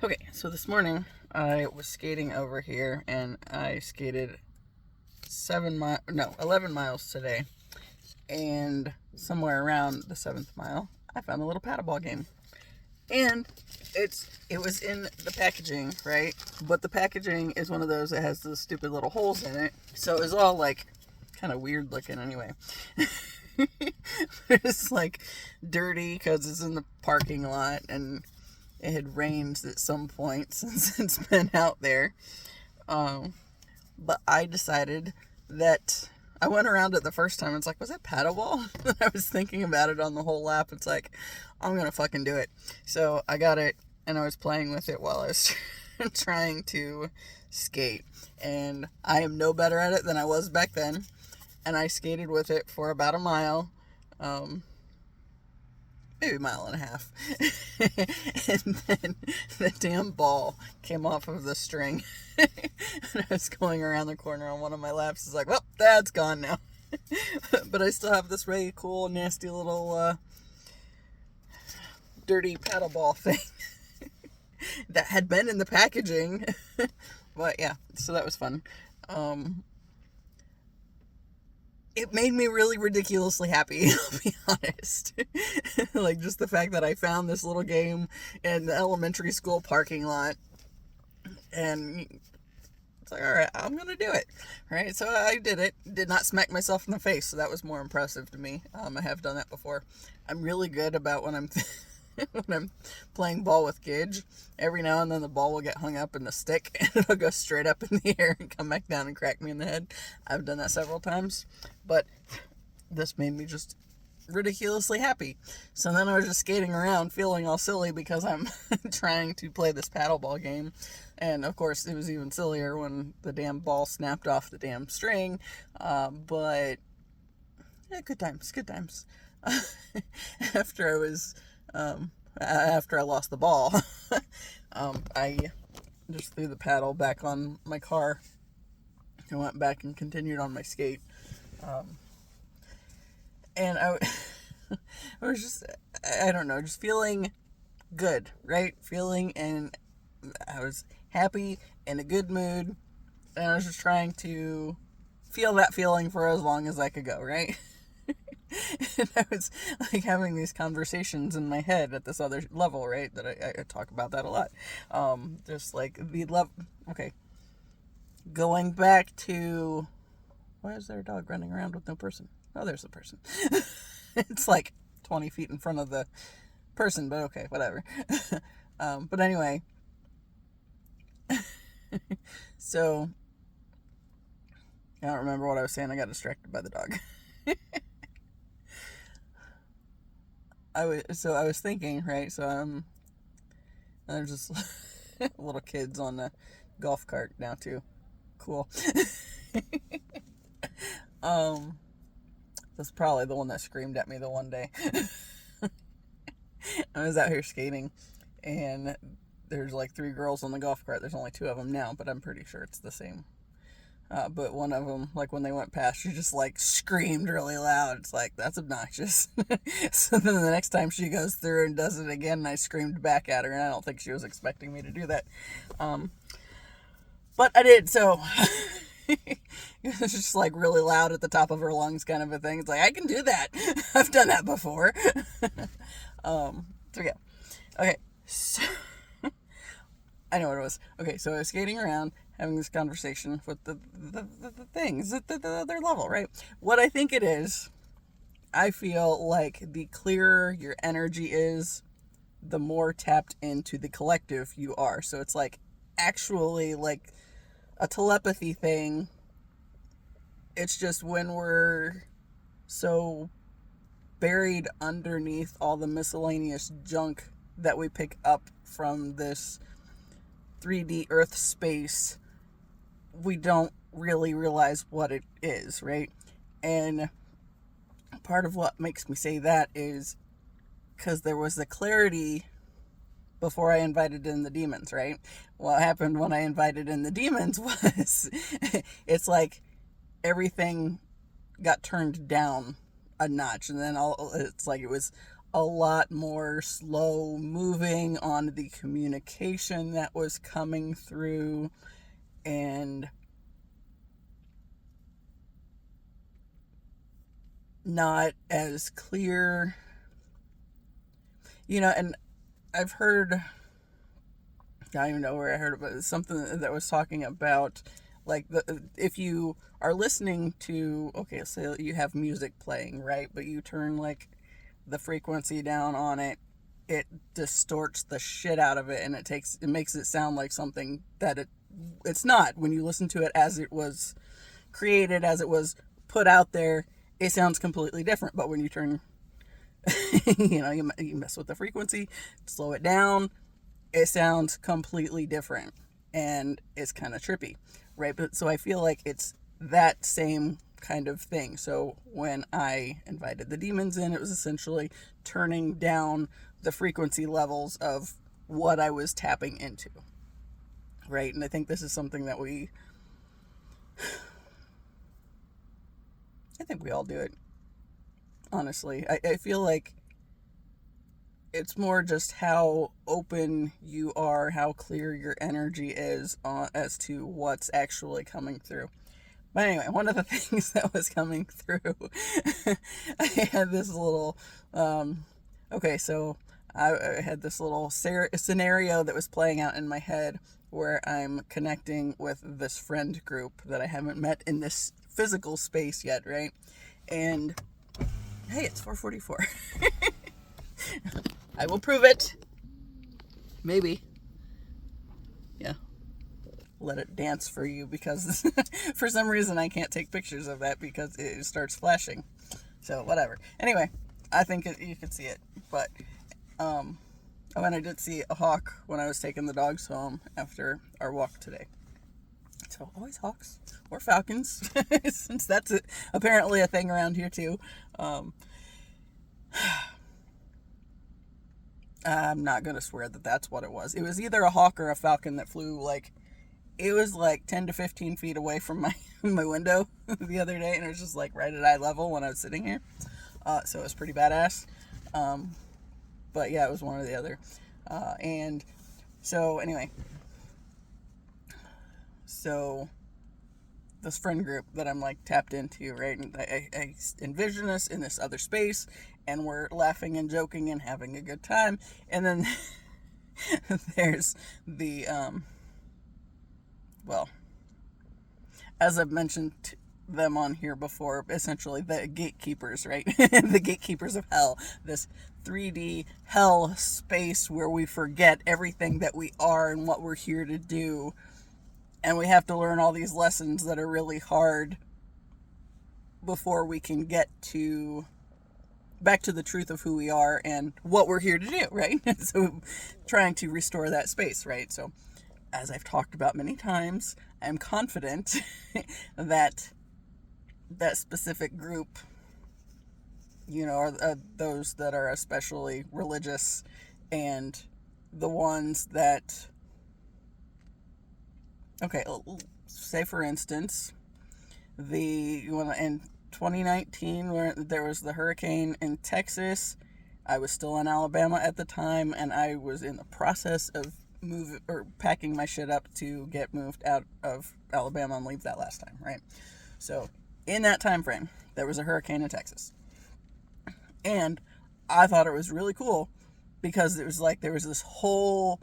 Okay, so this morning I was skating over here and I skated 11 miles today. And somewhere around the 7th mile, I found a little paddleball game. And it was in the packaging, right? But the packaging is one of those that has the stupid little holes in it. So it was all like kind of weird looking anyway. It's like dirty because it's in the parking lot and it had rained at some point since it's been out there. But I decided that I went around it the first time. It's like, was that paddleball? I was thinking about it on the whole lap. It's like, I'm going to fucking do it. So I got it and I was playing with it while I was trying to skate. And I am no better at it than I was back then. And I skated with it for about a mile. Maybe a mile and a half. And then the damn ball came off of the string. And I was going around the corner on one of my laps. It's like, well, that's gone now. But I still have this really cool, nasty little dirty paddleball thing that had been in the packaging. But yeah, so that was fun. It made me really ridiculously happy, I'll be honest. Like, just the fact that I found this little game in the elementary school parking lot. And it's like, all right, I'm going to do it. Right? So I did it. Did not smack myself in the face, so that was more impressive to me. I have done that before. I'm really good about when I'm when I'm playing ball with Gage. Every now and then the ball will get hung up in the stick and it'll go straight up in the air and come back down and crack me in the head. I've done that several times, but this made me just ridiculously happy. So then I was just skating around feeling all silly because I'm trying to play this paddleball game. And of course it was even sillier when the damn ball snapped off the damn string. But yeah, good times. After I lost the ball, I just threw the paddle back on my car and went back and continued on my skate. And I was just, I don't know, just feeling good, right? And I was happy, in a good mood, and I was just trying to feel that feeling for as long as I could go, right? And I was like having these conversations in my head at this other level, right? That I talk about that a lot. Just like the love. Okay. Going back to, why is there a dog running around with no person? Oh, there's the person. It's like 20 feet in front of the person, but okay, whatever. But anyway. So, I don't remember what I was saying. I got distracted by the dog. I was thinking, right? So there's just little kids on the golf cart now too. Cool. That's probably the one that screamed at me the one day. I was out here skating, and there's like 3 girls on the golf cart. There's only 2 of them now, but I'm pretty sure it's the same. But one of them, like when they went past, she just like screamed really loud. It's like, that's obnoxious. So then the next time she goes through and does it again, and I screamed back at her, and I don't think she was expecting me to do that. But I did, so it was just like really loud at the top of her lungs kind of a thing. It's like, I can do that. I've done that before. So yeah. Okay, so I know what it was. Okay, so I was skating around, having this conversation with the things at the other level, right? What I think it is, I feel like the clearer your energy is, the more tapped into the collective you are. So it's like actually like a telepathy thing. It's just when we're so buried underneath all the miscellaneous junk that we pick up from this 3D Earth space, we don't really realize what it is, right? And part of what makes me say that is because there was the clarity before I invited in the demons, right? What happened when I invited in the demons was it's like everything got turned down a notch, and then it's like it was a lot more slow moving on the communication that was coming through, and not as clear, and I've heard, I don't even know where I heard it, but something that was talking about, like, if you are listening to, okay, so you have music playing, right, but you turn, like, the frequency down on it, it distorts the shit out of it, and it makes it sound like something that it's not. When you listen to it as it was created, as it was put out there, it sounds completely different. But when you turn, you mess with the frequency, slow it down, it sounds completely different, and it's kind of trippy, right? But so I feel like it's that same kind of thing. So when I invited the demons in, it was essentially turning down the frequency levels of what I was tapping into, right? And I think this is something that I think we all do it, honestly. I feel like it's more just how open you are, how clear your energy is as to what's actually coming through. But anyway, one of the things that was coming through, I had this little, okay, so I had this little scenario that was playing out in my head where I'm connecting with this friend group that I haven't met in this physical space yet, right? And, hey, it's 4:44. I will prove it. Maybe. Yeah. Let it dance for you, because for some reason I can't take pictures of that because it starts flashing. So whatever. Anyway, I think you could see it. But oh, and I did see a hawk when I was taking the dogs home after our walk today. So always hawks or falcons, since that's apparently a thing around here too. I'm not gonna swear that that's what it was. It was either a hawk or a falcon that flew, like, it was like 10 to 15 feet away from my window the other day, and it was just like right at eye level when I was sitting here. So it was pretty badass. But yeah, it was one or the other. And so anyway, so this friend group that I'm like tapped into, right? And I envision us in this other space, and we're laughing and joking and having a good time. And then there's the, well, as I've mentioned them on here before, essentially the gatekeepers, right? The gatekeepers of hell, this 3D hell space where we forget everything that we are and what we're here to do. And we have to learn all these lessons that are really hard before we can get back to the truth of who we are and what we're here to do, right? So trying to restore that space, right? So as I've talked about many times, I'm confident that that specific group, are those that are especially religious, and the ones that, okay, say for instance, in 2019, where there was the hurricane in Texas, I was still in Alabama at the time, and I was in the process of packing my shit up to get moved out of Alabama and leave that last time, right? So in that time frame, there was a hurricane in Texas, and I thought it was really cool because it was like there was this whole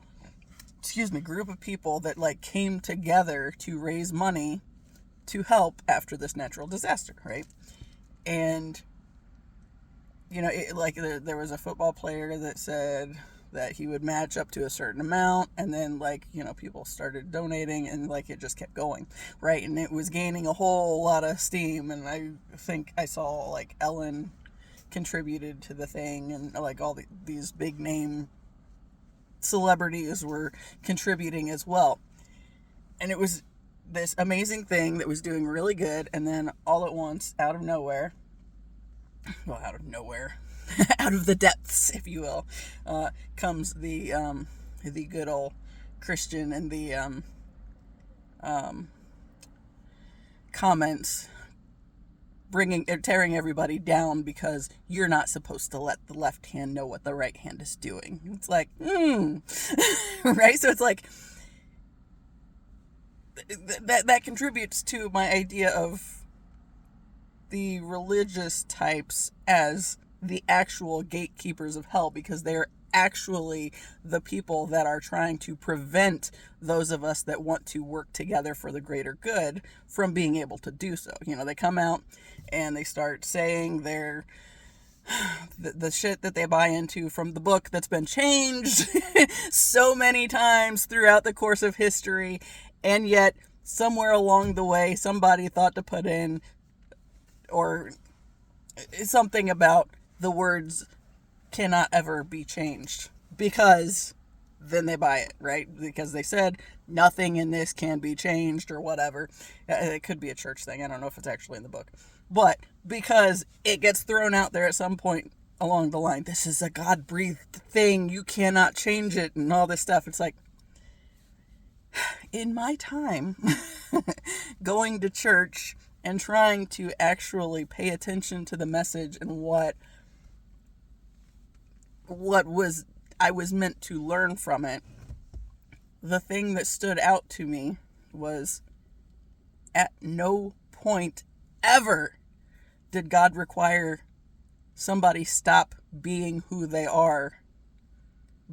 group of people that like came together to raise money to help after this natural disaster, right? And there was a football player that said that he would match up to a certain amount, and then people started donating, and it just kept going, right? And it was gaining a whole lot of steam, and I think I saw Ellen contributed to the thing, and all these big name celebrities were contributing as well. And it was this amazing thing that was doing really good, and then all at once, out of nowhere, out of the depths, if you will, comes the good old Christian and the comments tearing everybody down because you're not supposed to let the left hand know what the right hand is doing. It's like, right? So it's like, that contributes to my idea of the religious types as the actual gatekeepers of hell, because they're actually the people that are trying to prevent those of us that want to work together for the greater good from being able to do so. They come out and they start saying the shit that they buy into from the book that's been changed so many times throughout the course of history, and yet somewhere along the way somebody thought to put in or something about the words cannot ever be changed, because then they buy it, right? Because they said nothing in this can be changed or whatever. It could be a church thing. I don't know if it's actually in the book. But because it gets thrown out there at some point along the line, this is a God-breathed thing, you cannot change it, and all this stuff. It's like, in my time going to church and trying to actually pay attention to the message and what I was meant to learn from it, the thing that stood out to me was, at no point ever did God require somebody stop being who they are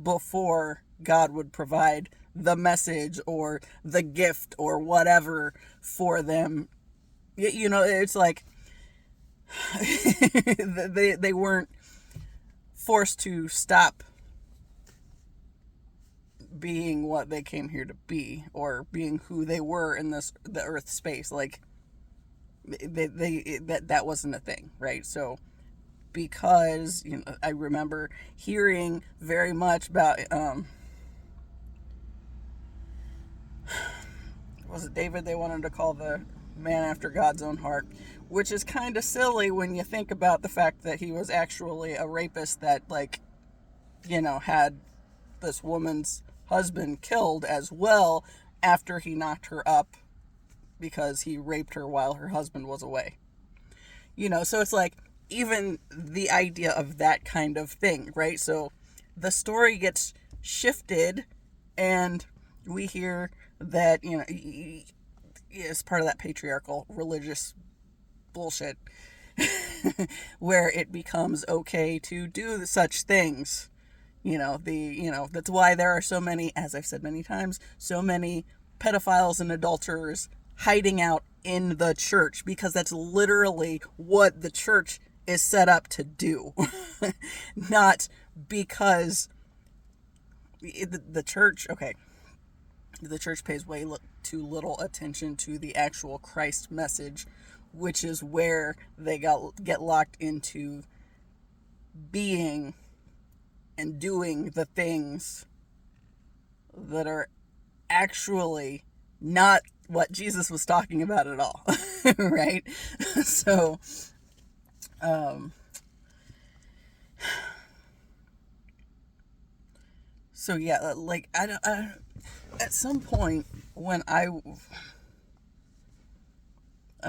before God would provide the message or the gift or whatever for them. It's like they weren't forced to stop being what they came here to be, or being who they were in the earth space. Like, that wasn't a thing, right? So, because I remember hearing very much about was it David they wanted to call the man after God's own heart, which is kind of silly when you think about the fact that he was actually a rapist that, had this woman's husband killed as well after he knocked her up because he raped her while her husband was away. So it's like, even the idea of that kind of thing, right? So the story gets shifted, and we hear that, it's part of that patriarchal religious bullshit where it becomes okay to do such things. That's why there are so many, as I've said many times, so many pedophiles and adulterers hiding out in the church, because that's literally what the church is set up to do. Not because the church, okay, the church pays way too little attention to the actual Christ message, which is where they get locked into being and doing the things that are actually not what Jesus was talking about at all. Right? So, yeah, like, at some point when I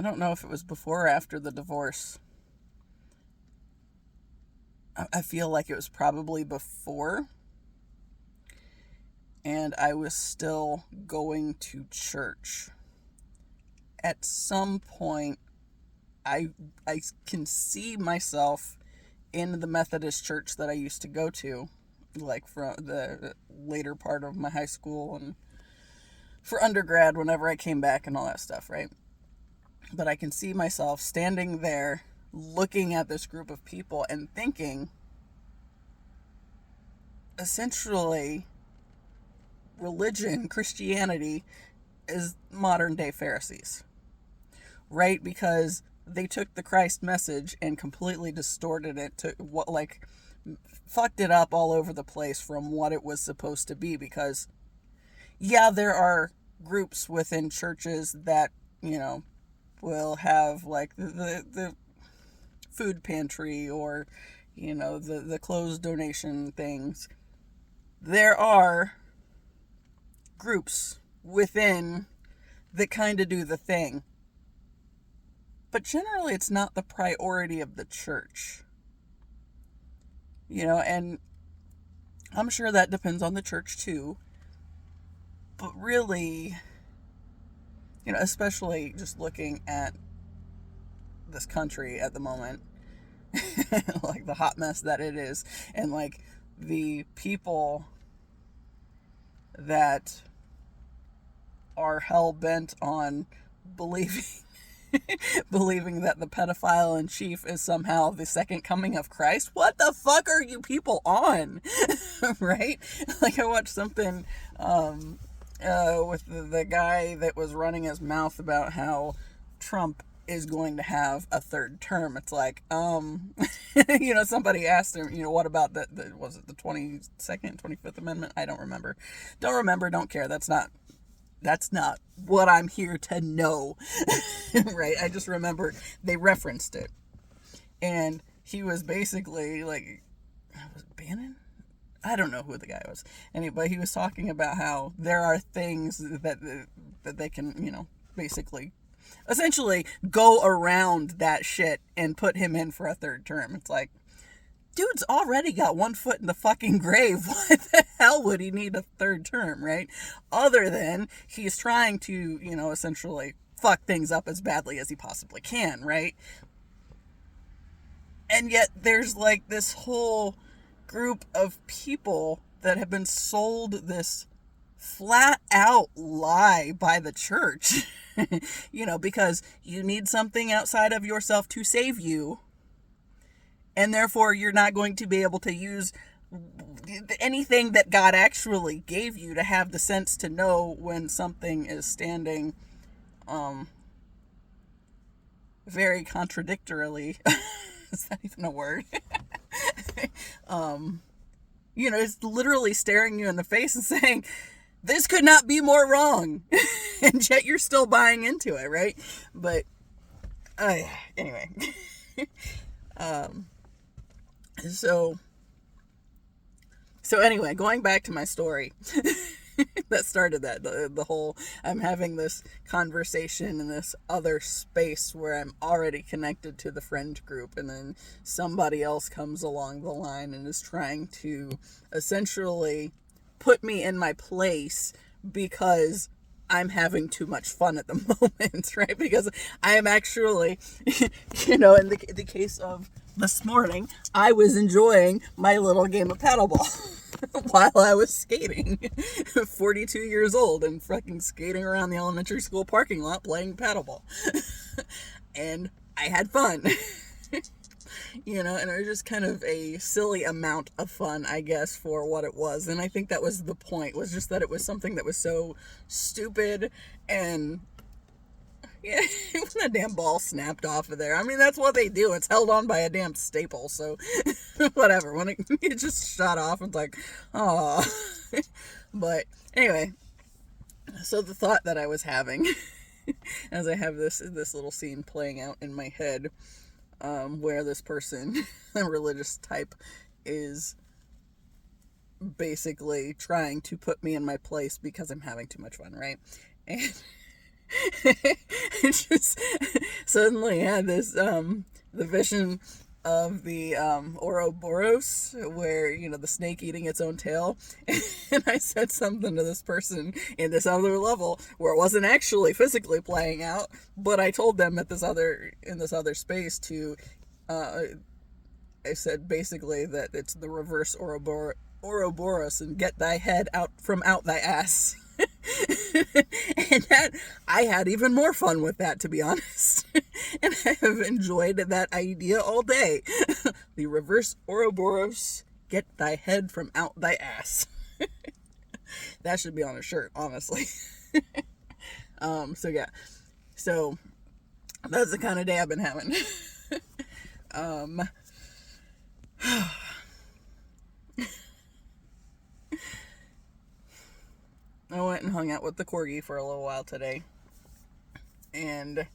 don't know if it was before or after the divorce. I feel like it was probably before. And I was still going to church. At some point, I can see myself in the Methodist church that I used to go to, like, from the later part of my high school and for undergrad whenever I came back and all that stuff, right? But I can see myself standing there looking at this group of people and thinking, essentially, religion, Christianity, is modern day Pharisees, right? Because they took the Christ message and completely distorted it to fucked it up all over the place from what it was supposed to be. Because, yeah, there are groups within churches that, will have, like, the food pantry or, the clothes donation things. There are groups within that kind of do the thing. But generally, it's not the priority of the church. And I'm sure that depends on the church too. But really, especially just looking at this country at the moment, like the hot mess that it is, and like the people that are hell-bent on believing believing that the pedophile in chief is somehow the second coming of Christ. What the fuck are you people on? Right? Like, I watched something with the guy that was running his mouth about how Trump is going to have a third term. It's like, somebody asked him, what about was it the 22nd, 25th Amendment? I don't remember, don't care. That's not what I'm here to know. Right? I just remember they referenced it. And he was basically like, was it Bannon? I don't know who the guy was. Anyway, he was talking about how there are things that they can, basically, essentially go around that shit and put him in for a third term. It's like, dude's already got one foot in the fucking grave. Why the hell would he need a third term, right? Other than he's trying to, essentially fuck things up as badly as he possibly can, right? And yet there's like this whole group of people that have been sold this flat out lie by the church, because you need something outside of yourself to save you. And therefore, you're not going to be able to use anything that God actually gave you to have the sense to know when something is standing very contradictorily. Is that even a word? It's literally staring you in the face and saying, this could not be more wrong. And yet you're still buying into it, right? But, anyway. So anyway, going back to my story that started that, the whole, I'm having this conversation in this other space where I'm already connected to the friend group, and then somebody else comes along the line and is trying to essentially put me in my place because I'm having too much fun at the moment, right? Because I am actually, in the case of this morning, I was enjoying my little game of paddleball while I was skating. 42 years old and fucking skating around the elementary school parking lot playing paddleball. And I had fun. And it was just kind of a silly amount of fun, I guess, for what it was. And I think that was the point, was just that it was something that was so stupid, and yeah, when a damn ball snapped off of there. I mean, that's what they do. It's held on by a damn staple, so whatever. When it just shot off, it's like, oh. But anyway, so the thought that I was having as I have this little scene playing out in my head, where this person, a religious type, is basically trying to put me in my place because I'm having too much fun, right? And it just suddenly had this the vision of the Ouroboros, where the snake eating its own tail. And I said something to this person in this other level where it wasn't actually physically playing out, but I told them in this other space to I said basically that it's the reverse Ouroboros, and get thy head out from out thy ass. And that, I had even more fun with that, to be honest. And I have enjoyed that idea all day. The reverse Ouroboros, get thy head from out thy ass. That should be on a shirt, honestly. So yeah. So that's the kind of day I've been having. I went and hung out with the corgi for a little while today. And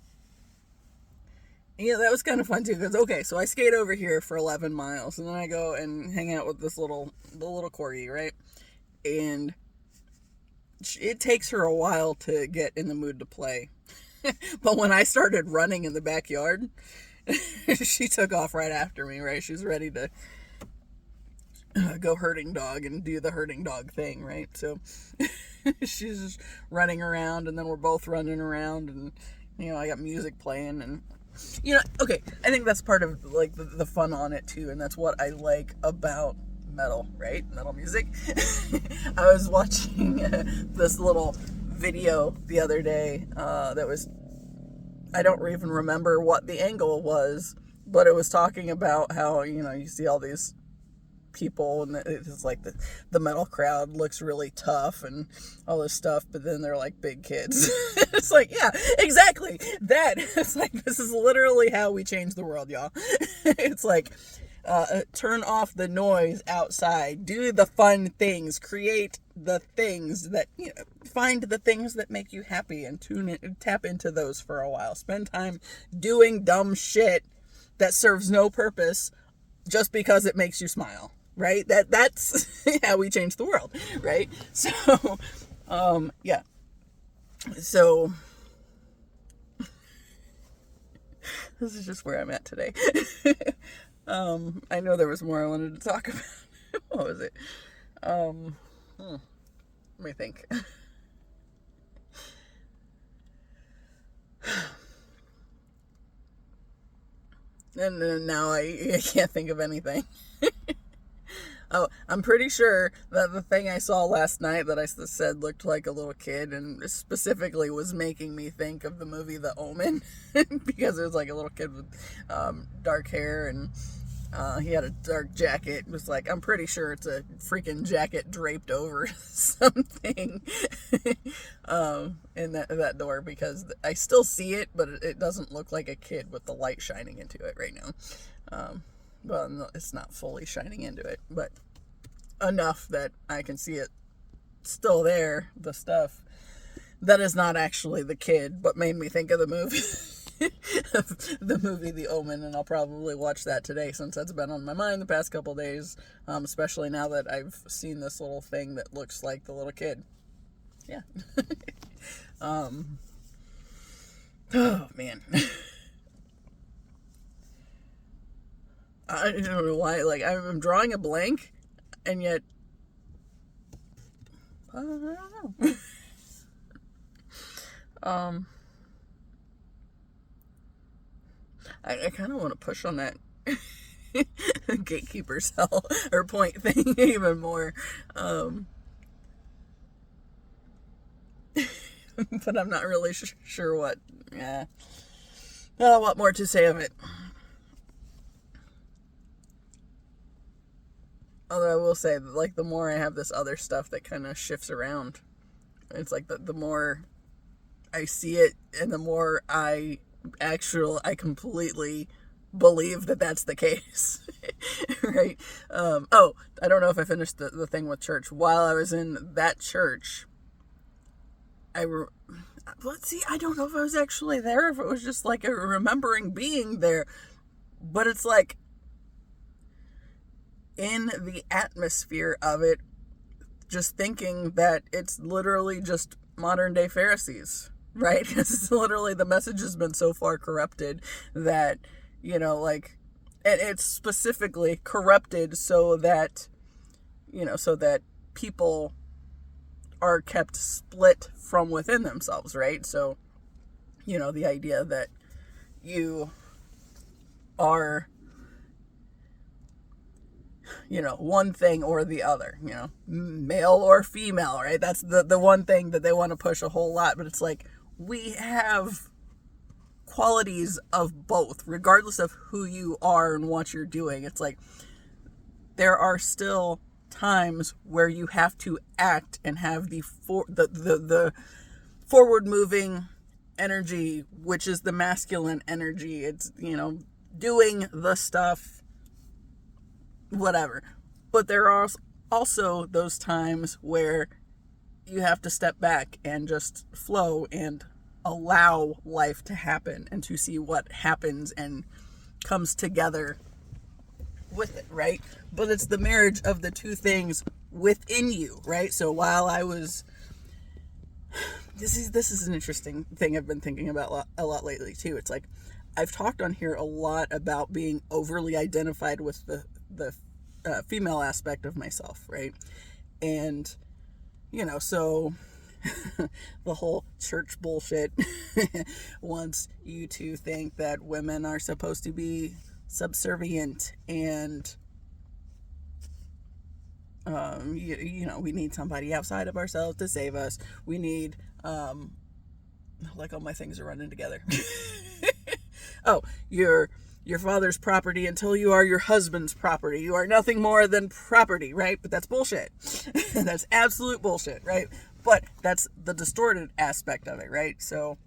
yeah, that was kind of fun too, because okay, so I skate over here for 11 miles, and then I go and hang out with the little corgi, right? And it takes her a while to get in the mood to play. But when I started running in the backyard, she took off right after me, right? She was ready to go herding dog and do the herding dog thing, right? So she's just running around, and then we're both running around, and I got music playing, and okay, I think that's part of like the fun on it too, and that's what I like about metal, right? Metal music. I was watching this little video the other day that was, I don't even remember what the angle was, but it was talking about how you see all these people, and it's like the metal crowd looks really tough and all this stuff, but then they're like big kids. It's like, yeah, exactly that. It's like, this is literally how we change the world, y'all. It's like, turn off the noise outside, do the fun things, create the things that find the things that make you happy, and tap into those for a while. Spend time doing dumb shit that serves no purpose just because it makes you smile, right? That's how we change the world, right? So, yeah. So, this is just where I'm at today. I know there was more I wanted to talk about. What was it? Let me think. And now I can't think of anything. Oh, I'm pretty sure that the thing I saw last night that I said looked like a little kid, and specifically was making me think of the movie The Omen, because it was like a little kid with dark hair, and he had a dark jacket. It was like, I'm pretty sure it's a freaking jacket draped over something in that door, because I still see it, but it doesn't look like a kid with the light shining into it right now. Well, no, it's not fully shining into it, but enough that I can see it still there, the stuff. That is not actually the kid, but made me think of the movie. The movie The Omen, and I'll probably watch that today, since that's been on my mind the past couple days, especially now that I've seen this little thing that looks like the little kid. Yeah. Oh, man. I don't know why, like, I'm drawing a blank, and yet, I don't know. I kind of want to push on that gatekeeper cell or point thing even more. But I'm not really sure what. Yeah. What more to say of it? Although I will say that, like, the more I have this other stuff that kind of shifts around, it's like the more I see it, and the more I completely believe that that's the case. Right? Oh, I don't know if I finished the thing with church. While I was in that church, let's see, I don't know if I was actually there, if it was just like a remembering being there, but it's like, in the atmosphere of it, just thinking that it's literally just modern day Pharisees, right? Because it's literally, the message has been so far corrupted that, like, and it's specifically corrupted so that, so that people are kept split from within themselves, right? So, the idea that you are, one thing or the other, male or female, right? That's the one thing that they want to push a whole lot, but it's like, we have qualities of both, regardless of who you are and what you're doing. It's like, there are still times where you have to act and have the forward moving energy, which is the masculine energy. It's, doing the stuff, whatever. But there are also those times where you have to step back and just flow and allow life to happen, and to see what happens and comes together with it, right? But it's the marriage of the two things within you, right? So while I was this is an interesting thing I've been thinking about a lot lately too. It's like I've talked on here a lot about being overly identified with the female aspect of myself, right? And so the whole church bullshit wants you to think that women are supposed to be subservient and we need somebody outside of ourselves to save us. We need like all my things are running together. Oh, your father's property until you are your husband's property. You are nothing more than property, right? But that's bullshit. That's absolute bullshit, right? But that's the distorted aspect of it, right? So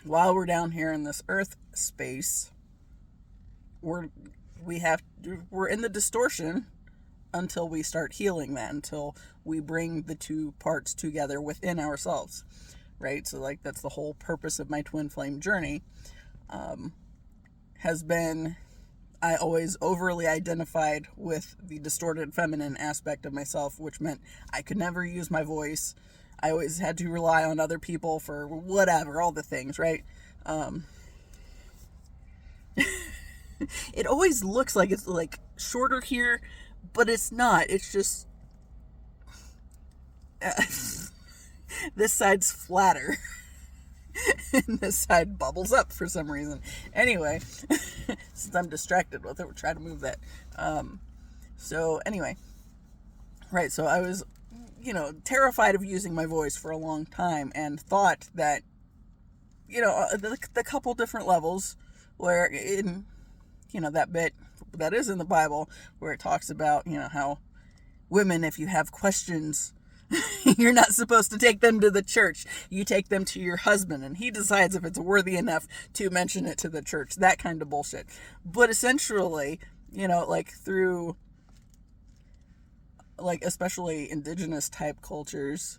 while we're down here in this earth space, we're in the distortion until we start healing that, until we bring the two parts together within ourselves, right? So like that's the whole purpose of my twin flame journey. Has been, I always overly identified with the distorted feminine aspect of myself, which meant I could never use my voice. I always had to rely on other people for whatever, all the things, right? It always looks like it's like shorter here, but it's not. It's just this side's flatter. And this side bubbles up for some reason. Anyway, since I'm distracted with it, we'll try to move that. So anyway, right, so I was, terrified of using my voice for a long time and thought that, the couple different levels where in, that bit that is in the Bible where it talks about, how women, if you have questions, you're not supposed to take them to the church. You take them to your husband, and he decides if it's worthy enough to mention it to the church. That kind of bullshit. But essentially, like through, like especially indigenous type cultures,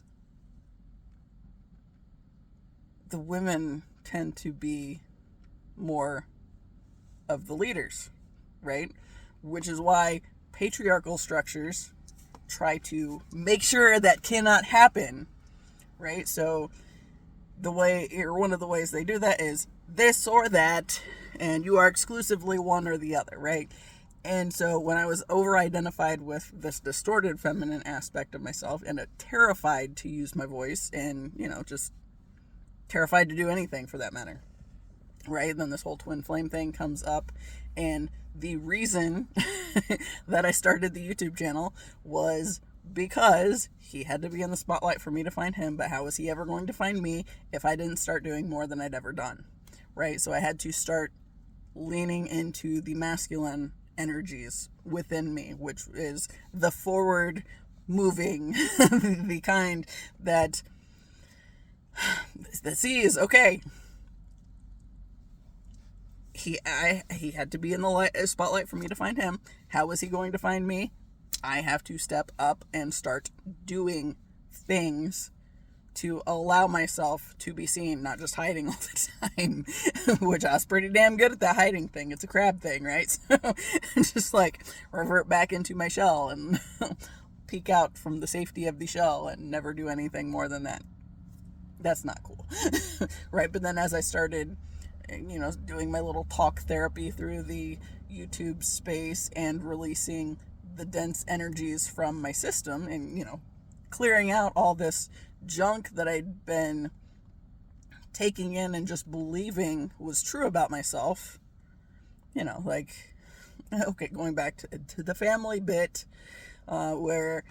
the women tend to be more of the leaders, right? Which is why patriarchal structures try to make sure that cannot happen, right? So one of the ways they do that is this or that, and you are exclusively one or the other, right? And so when I was over-identified with this distorted feminine aspect of myself and terrified to use my voice and, just terrified to do anything for that matter, right? Then this whole twin flame thing comes up, and the reason that I started the YouTube channel was because he had to be in the spotlight for me to find him, but how was he ever going to find me if I didn't start doing more than I'd ever done, right? So I had to start leaning into the masculine energies within me, which is the forward moving, the kind that sees, okay, he had to be in the spotlight for me to find him. How was he going to find me? I have to step up and start doing things to allow myself to be seen, not just hiding all the time, which I was pretty damn good at the hiding thing. It's a crab thing, right? So just like revert back into my shell and peek out from the safety of the shell and never do anything more than that. That's not cool, right? But then as I started doing my little talk therapy through the YouTube space and releasing the dense energies from my system and, clearing out all this junk that I'd been taking in and just believing was true about myself, going back to the family bit, where,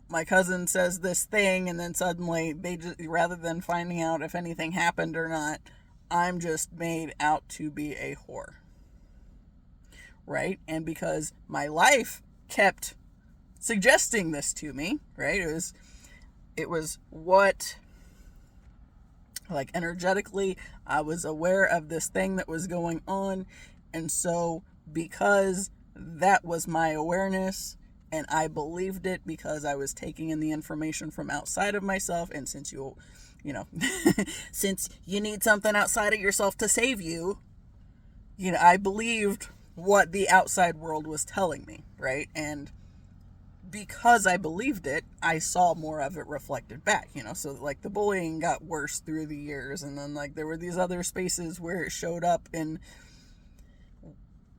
my cousin says this thing and then suddenly they just, rather than finding out if anything happened or not, I'm just made out to be a whore, right? And because my life kept suggesting this to me, right? It was what, like energetically, I was aware of this thing that was going on. And so because that was my awareness and I believed it because I was taking in the information from outside of myself, and since since you need something outside of yourself to save you, I believed what the outside world was telling me, right? And because I believed it, I saw more of it reflected back, so like the bullying got worse through the years, and then like there were these other spaces where it showed up in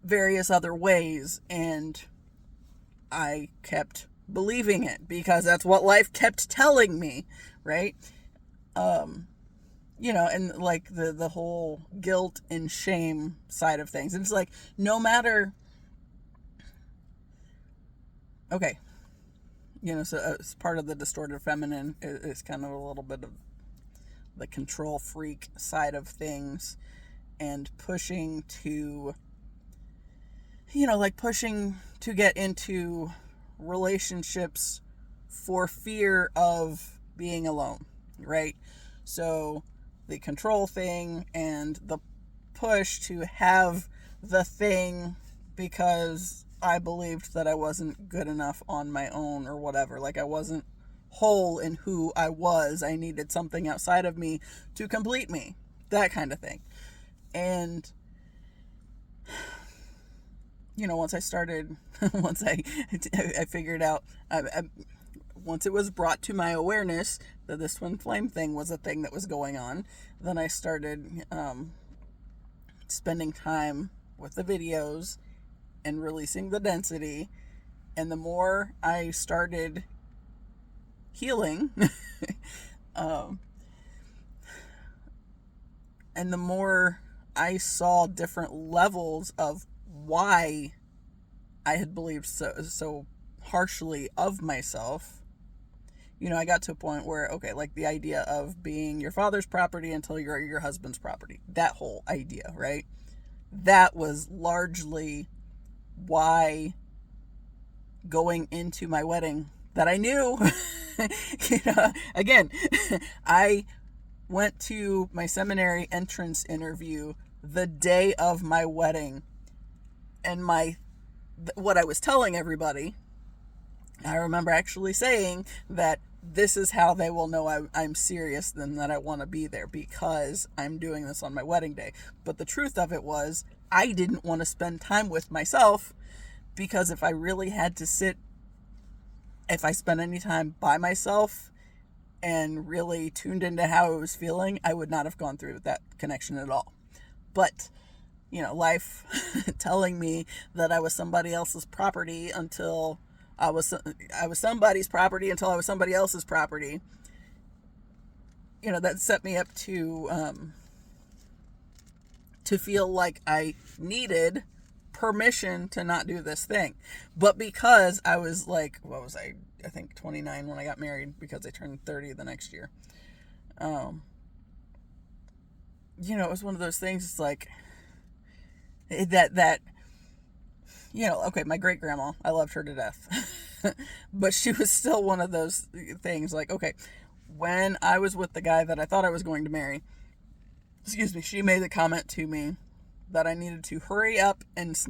various other ways, and I kept believing it because that's what life kept telling me, right? And like the whole guilt and shame side of things. And it's like, no matter, okay, so it's part of the distorted feminine is kind of a little bit of the control freak side of things, and pushing to, pushing to get into relationships for fear of being alone, right? So the control thing and the push to have the thing because I believed that I wasn't good enough on my own or whatever. Like I wasn't whole in who I was. I needed something outside of me to complete me. That kind of thing. And once I started, once I figured out, once it was brought to my awareness that this twin flame thing was a thing that was going on, then I started spending time with the videos and releasing the density. And the more I started healing, and the more I saw different levels of why I had believed so harshly of myself, I got to a point where, okay, like the idea of being your father's property until you're your husband's property, that whole idea, right? That was largely why going into my wedding that I knew, again, I went to my seminary entrance interview the day of my wedding, and what I was telling everybody, I remember actually saying that this is how they will know I'm serious and that I want to be there, because I'm doing this on my wedding day. But the truth of it was, I didn't want to spend time with myself, because if I really had to if I spent any time by myself and really tuned into how I was feeling, I would not have gone through that connection at all. But life telling me that I was somebody else's property until I was somebody's property until I was somebody else's property. That set me up to feel like I needed permission to not do this thing. But because I was like, what was I think 29 when I got married, because I turned 30 the next year. It was one of those things. It's like that okay, my great grandma, I loved her to death. But she was still one of those things like, okay, when I was with the guy that I thought I was going to marry, she made the comment to me that I needed to hurry up and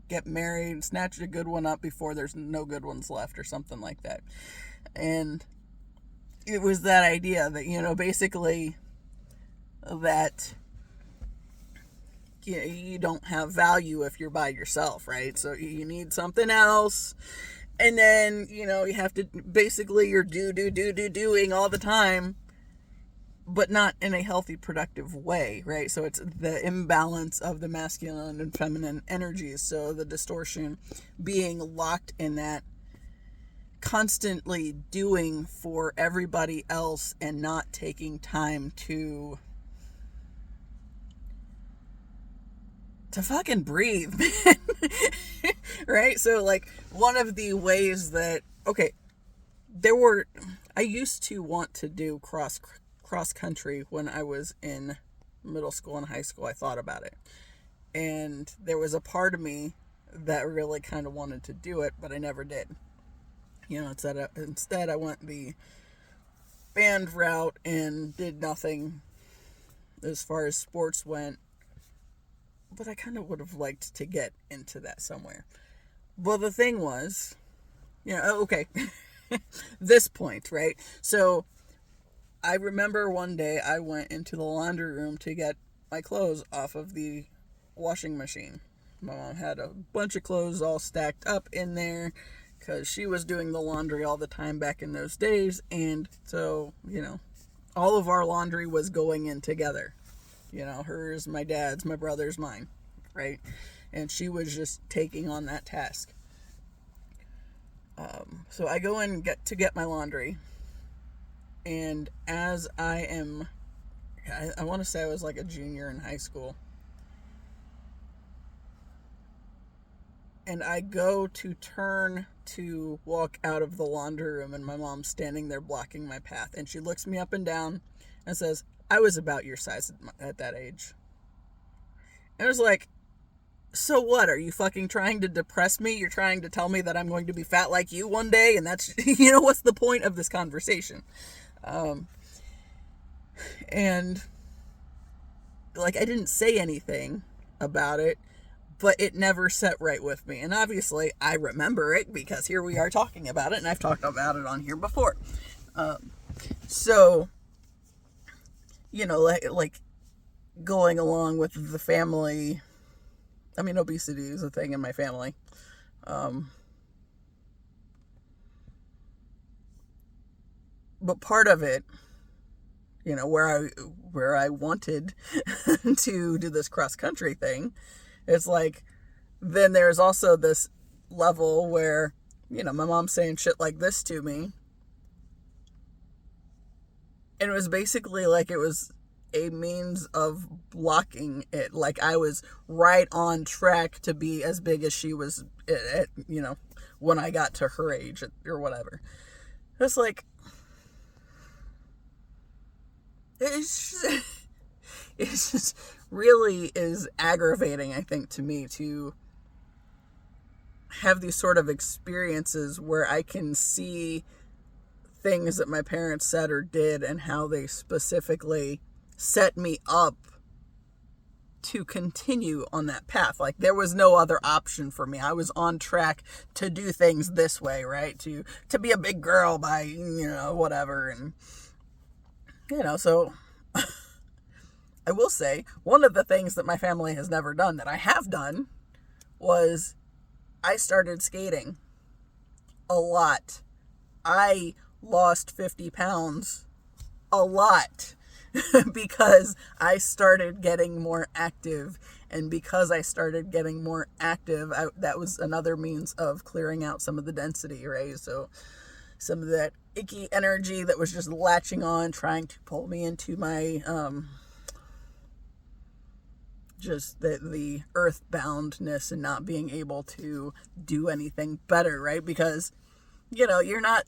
get married, snatch a good one up before there's no good ones left, or something like that. And it was that idea that, basically that you don't have value if you're by yourself, right? So you need something else. And then, you have to, basically you're doing all the time, but not in a healthy, productive way, right? So it's the imbalance of the masculine and feminine energies. So the distortion being locked in that constantly doing for everybody else and not taking time to fucking breathe, man. Right? So like one of the ways that, okay, I used to want to do cross country when I was in middle school and high school. I thought about it, and there was a part of me that really kind of wanted to do it, but I never did. Instead I went the band route and did nothing as far as sports went. But I kind of would have liked to get into that somewhere. Well, the thing was, okay, this point, right? So I remember one day I went into the laundry room to get my clothes off of the washing machine. My mom had a bunch of clothes all stacked up in there because she was doing the laundry all the time back in those days. And so, all of our laundry was going in together. Hers, my dad's, my brother's, mine, right? And she was just taking on that task. So I go in to get my laundry. And as I want to say I was like a junior in high school. And I go to turn to walk out of the laundry room, and my mom's standing there blocking my path. And she looks me up and down and says, I was about your size at that age. And it was like, so what? Are you fucking trying to depress me? You're trying to tell me that I'm going to be fat like you one day? And that's, what's the point of this conversation? And like, I didn't say anything about it, but it never set right with me. And obviously I remember it because here we are talking about it, and I've talked about it on here before. So, like going along with the family, I mean, obesity is a thing in my family. But part of it, where I wanted to do this cross country thing, it's like, then there's also this level where, my mom's saying shit like this to me. And it was basically like it was a means of blocking it. Like I was right on track to be as big as she was at when I got to her age or whatever. It's like, it just really is aggravating, I think, to me to have these sort of experiences where I can see things that my parents said or did and how they specifically set me up to continue on that path. Like there was no other option for me. I was on track to do things this way, right? To be a big girl by, whatever. And, so I will say one of the things that my family has never done that I have done was I started skating a lot. I lost 50 pounds a lot because I started getting more active. And because I started getting more active, that was another means of clearing out some of the density, right? So some of that icky energy that was just latching on, trying to pull me into my, just the earthboundness and not being able to do anything better, right? Because you're not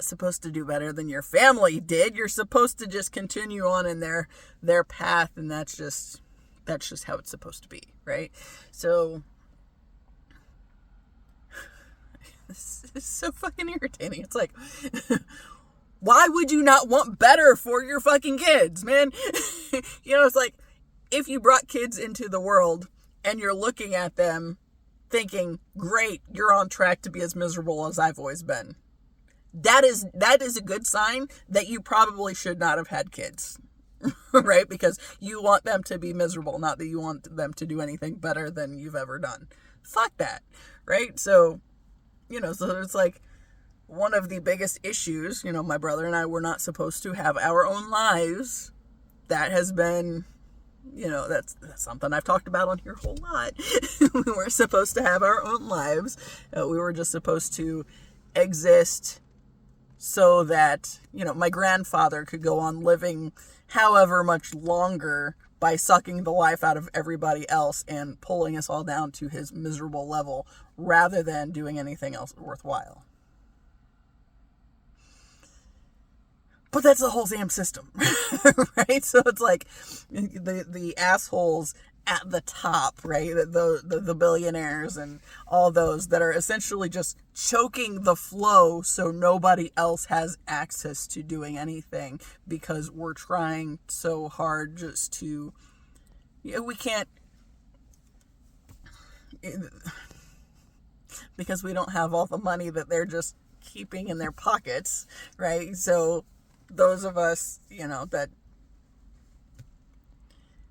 supposed to do better than your family did. You're supposed to just continue on in their path, and that's just how it's supposed to be, right? So this is so fucking irritating. It's like, why would you not want better for your fucking kids, man? It's like, if you brought kids into the world and you're looking at them thinking, great, you're on track to be as miserable as I've always been. That is a good sign that you probably should not have had kids, right? Because you want them to be miserable, not that you want them to do anything better than you've ever done. Fuck that, right? So, so it's like one of the biggest issues, my brother and I were not supposed to have our own lives. That has been, that's something I've talked about on here a whole lot. We weren't supposed to have our own lives. We were just supposed to exist so that, my grandfather could go on living however much longer by sucking the life out of everybody else and pulling us all down to his miserable level rather than doing anything else worthwhile. But that's the whole damn system, right? So it's like the assholes at the top, right? The billionaires and all those that are essentially just choking the flow so nobody else has access to doing anything because we're trying so hard just to, we can't, because we don't have all the money that they're just keeping in their pockets, right? So those of us, that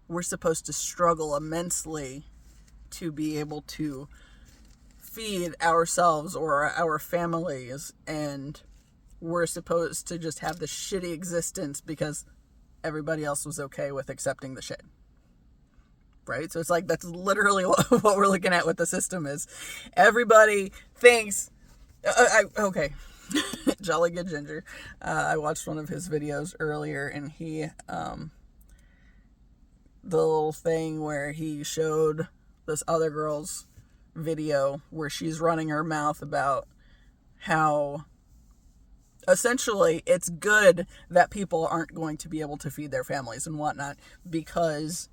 we're supposed to struggle immensely to be able to feed ourselves or our families, and we're supposed to just have this shitty existence because everybody else was okay with accepting the shit. Right? So it's like, that's literally what we're looking at with the system is. Everybody thinks, okay, Jolly Good Ginger. I watched one of his videos earlier, and he, the little thing where he showed this other girl's video where she's running her mouth about how essentially it's good that people aren't going to be able to feed their families and whatnot because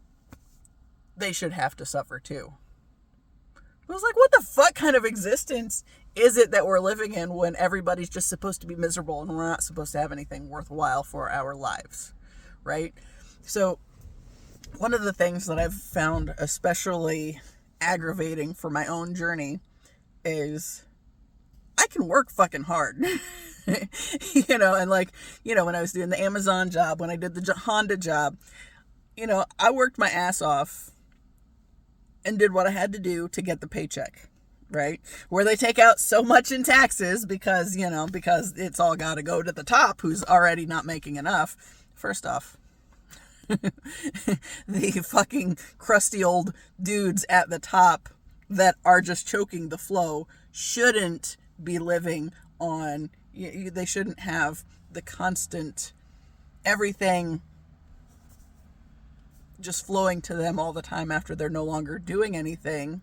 they should have to suffer too. I was like, what the fuck kind of existence is it that we're living in when everybody's just supposed to be miserable and we're not supposed to have anything worthwhile for our lives, right? So one of the things that I've found especially aggravating for my own journey is I can work fucking hard. And like, when I was doing the Amazon job, when I did the Honda job, I worked my ass off and did what I had to do to get the paycheck, right? Where they take out so much in taxes because it's all got to go to the top who's already not making enough. First off, the fucking crusty old dudes at the top that are just choking the flow shouldn't be living on, they shouldn't have the constant everything just flowing to them all the time after they're no longer doing anything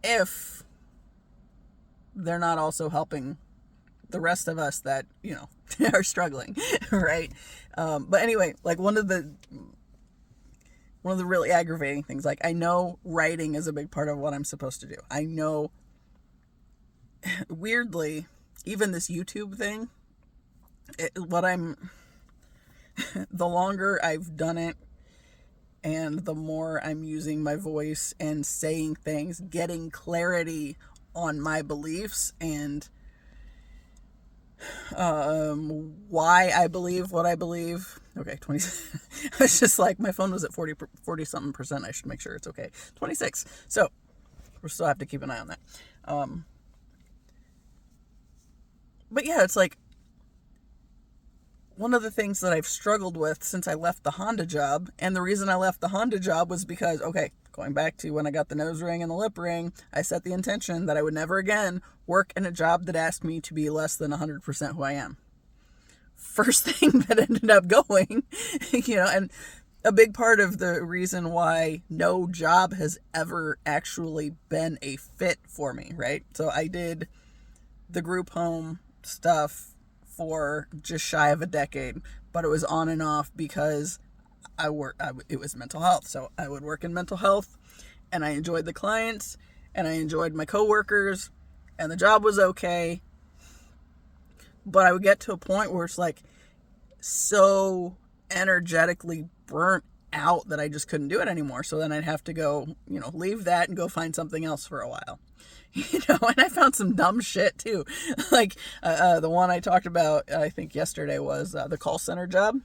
if they're not also helping the rest of us that, are struggling, right? But anyway, like one of the really aggravating things, like I know writing is a big part of what I'm supposed to do. I know, weirdly, even this YouTube thing, the longer I've done it, and the more I'm using my voice and saying things, getting clarity on my beliefs and why I believe what I believe. Okay, 20. I was just like, my phone was at 40 something percent. I should make sure it's okay. 26. So we'll still have to keep an eye on that. But yeah, it's like, one of the things that I've struggled with since I left the Honda job, and the reason I left the Honda job was because, okay, going back to when I got the nose ring and the lip ring, I set the intention that I would never again work in a job that asked me to be less than 100% who I am. First thing that ended up going, and a big part of the reason why no job has ever actually been a fit for me, right? So I did the group home stuff for just shy of a decade, but it was on and off because it was mental health. So I would work in mental health, and I enjoyed the clients, and I enjoyed my coworkers, and the job was okay. But I would get to a point where it's like so energetically burnt out that I just couldn't do it anymore. So then I'd have to go, leave that and go find something else for a while. And I found some dumb shit too. Like the one I talked about, I think yesterday, was the call center job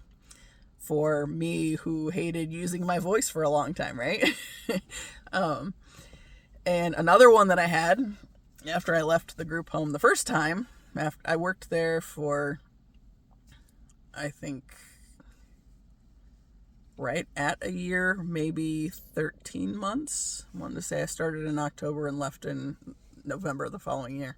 for me who hated using my voice for a long time, right? And another one that I had after I left the group home the first time, after I worked there for, I think, right at a year, maybe 13 months. I wanted to say I started in October and left in November the following year.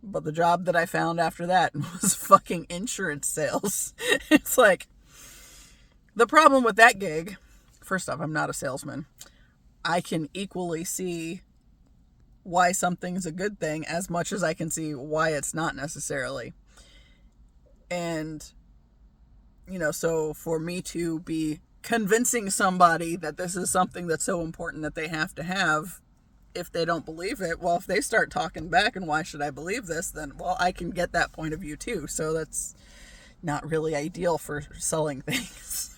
But the job that I found after that was fucking insurance sales. It's like, the problem with that gig, first off, I'm not a salesman. I can equally see why something's a good thing as much as I can see why it's not necessarily. And so for me to be convincing somebody that this is something that's so important that they have to have, if they don't believe it, well, if they start talking back and why should I believe this, then, well, I can get that point of view too. So that's not really ideal for selling things.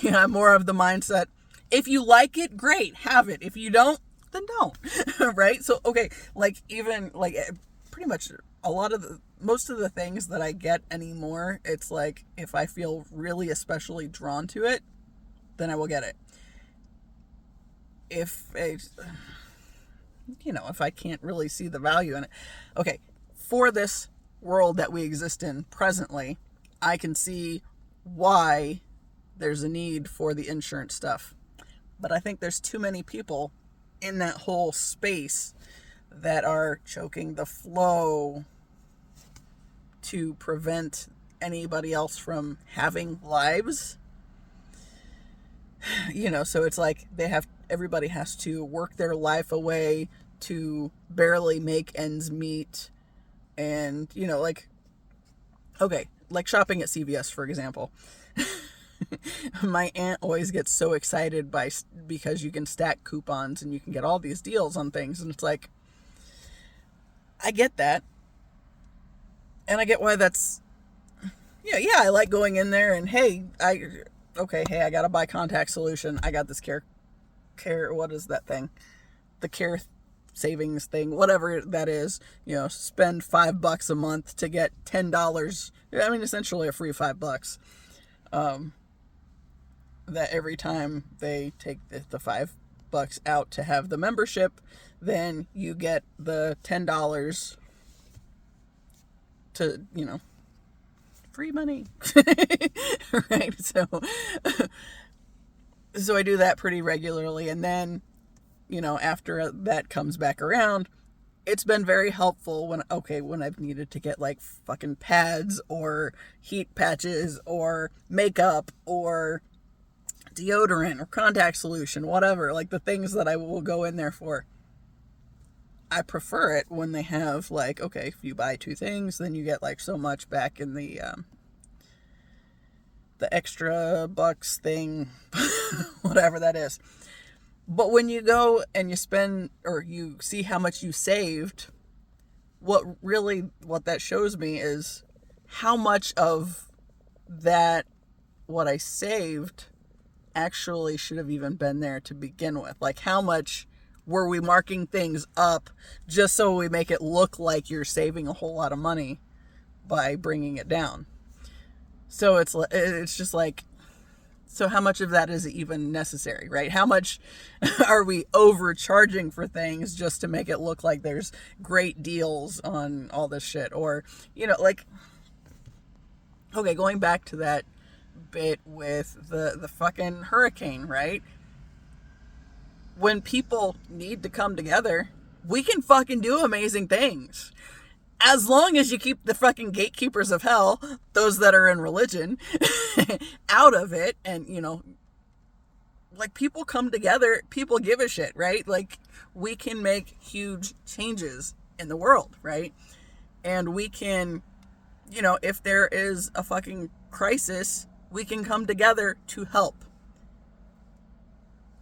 I'm more of the mindset, if you like it, great, have it. If you don't, then don't. Right? So, okay, like even like pretty much most of the things that I get anymore, it's like if I feel really especially drawn to it, then I will get it. If if I can't really see the value in it. Okay, for this world that we exist in presently, I can see why there's a need for the insurance stuff. But I think there's too many people in that whole space that are choking the flow to prevent anybody else from having lives. So it's like everybody has to work their life away to barely make ends meet. And, like shopping at CVS, for example. My aunt always gets so excited because you can stack coupons and you can get all these deals on things. And it's like, I get that. And I get why that's, I like going in there and, hey, I got to buy contact solution. I got this care, what is that thing? The care savings thing, whatever that is, spend $5 a month to get $10. I mean, essentially a free $5. That every time they take the $5 out to have the membership, then you get the $10 to, free money. Right? So I do that pretty regularly. And then, after that comes back around, it's been very helpful when I've needed to get like fucking pads or heat patches or makeup or deodorant or contact solution, whatever, like the things that I will go in there for. I prefer it when they have like, okay, if you buy 2 things, then you get like so much back in the extra bucks thing, whatever that is. But when you go and you spend, or you see how much you saved, what that shows me is how much of that, what I saved, actually should have even been there to begin with. Like, how much were we marking things up just so we make it look like you're saving a whole lot of money by bringing it down? So it's just like, so how much of that is even necessary, right? How much are we overcharging for things just to make it look like there's great deals on all this shit? Or, going back to that bit with the fucking hurricane, right? When people need to come together, we can fucking do amazing things. As long as you keep the fucking gatekeepers of hell, those that are in religion, out of it. And, people come together, people give a shit, right? Like, we can make huge changes in the world, right? And we can, if there is a fucking crisis, we can come together to help.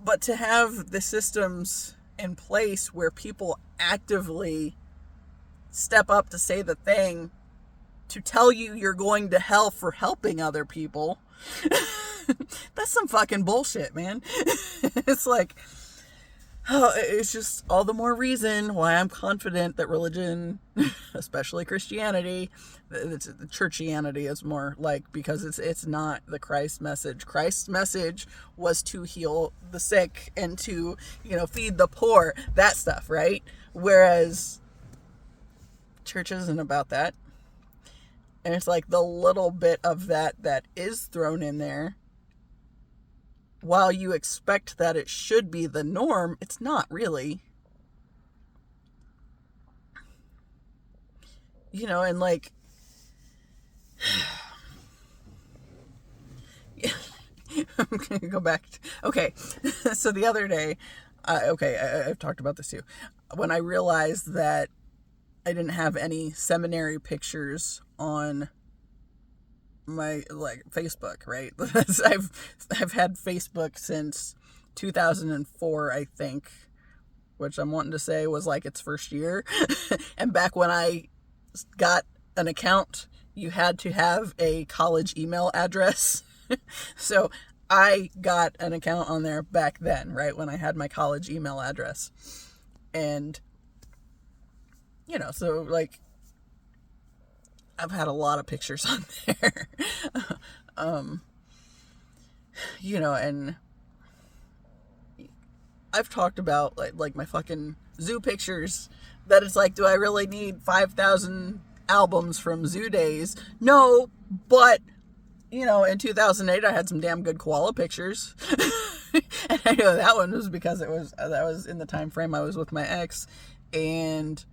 But to have the systems in place where people actively step up to say the thing, to tell you you're going to hell for helping other people, that's some fucking bullshit, man. It's like, it's just all the more reason why I'm confident that religion, especially Christianity, the churchianity is more like, because it's not the Christ message. Christ's message was to heal the sick and to, feed the poor, that stuff, right? Whereas church isn't about that. And it's like the little bit of that is thrown in there, while you expect that it should be the norm, it's not really. And like, I'm going to go back. Okay. So the other day, I've talked about this too. When I realized that I didn't have any seminary pictures on my Facebook, right? I've had Facebook since 2004, I think, which I'm wanting to say was like its first year. And back when I got an account, you had to have a college email address. So I got an account on there back then, right, when I had my college email address. And so like, I've had a lot of pictures on there. And I've talked about like my fucking zoo pictures, that it's like, do I really need 5,000 albums from zoo days? No, but in 2008 I had some damn good koala pictures. And I know that one was because that was in the time frame I was with my ex, and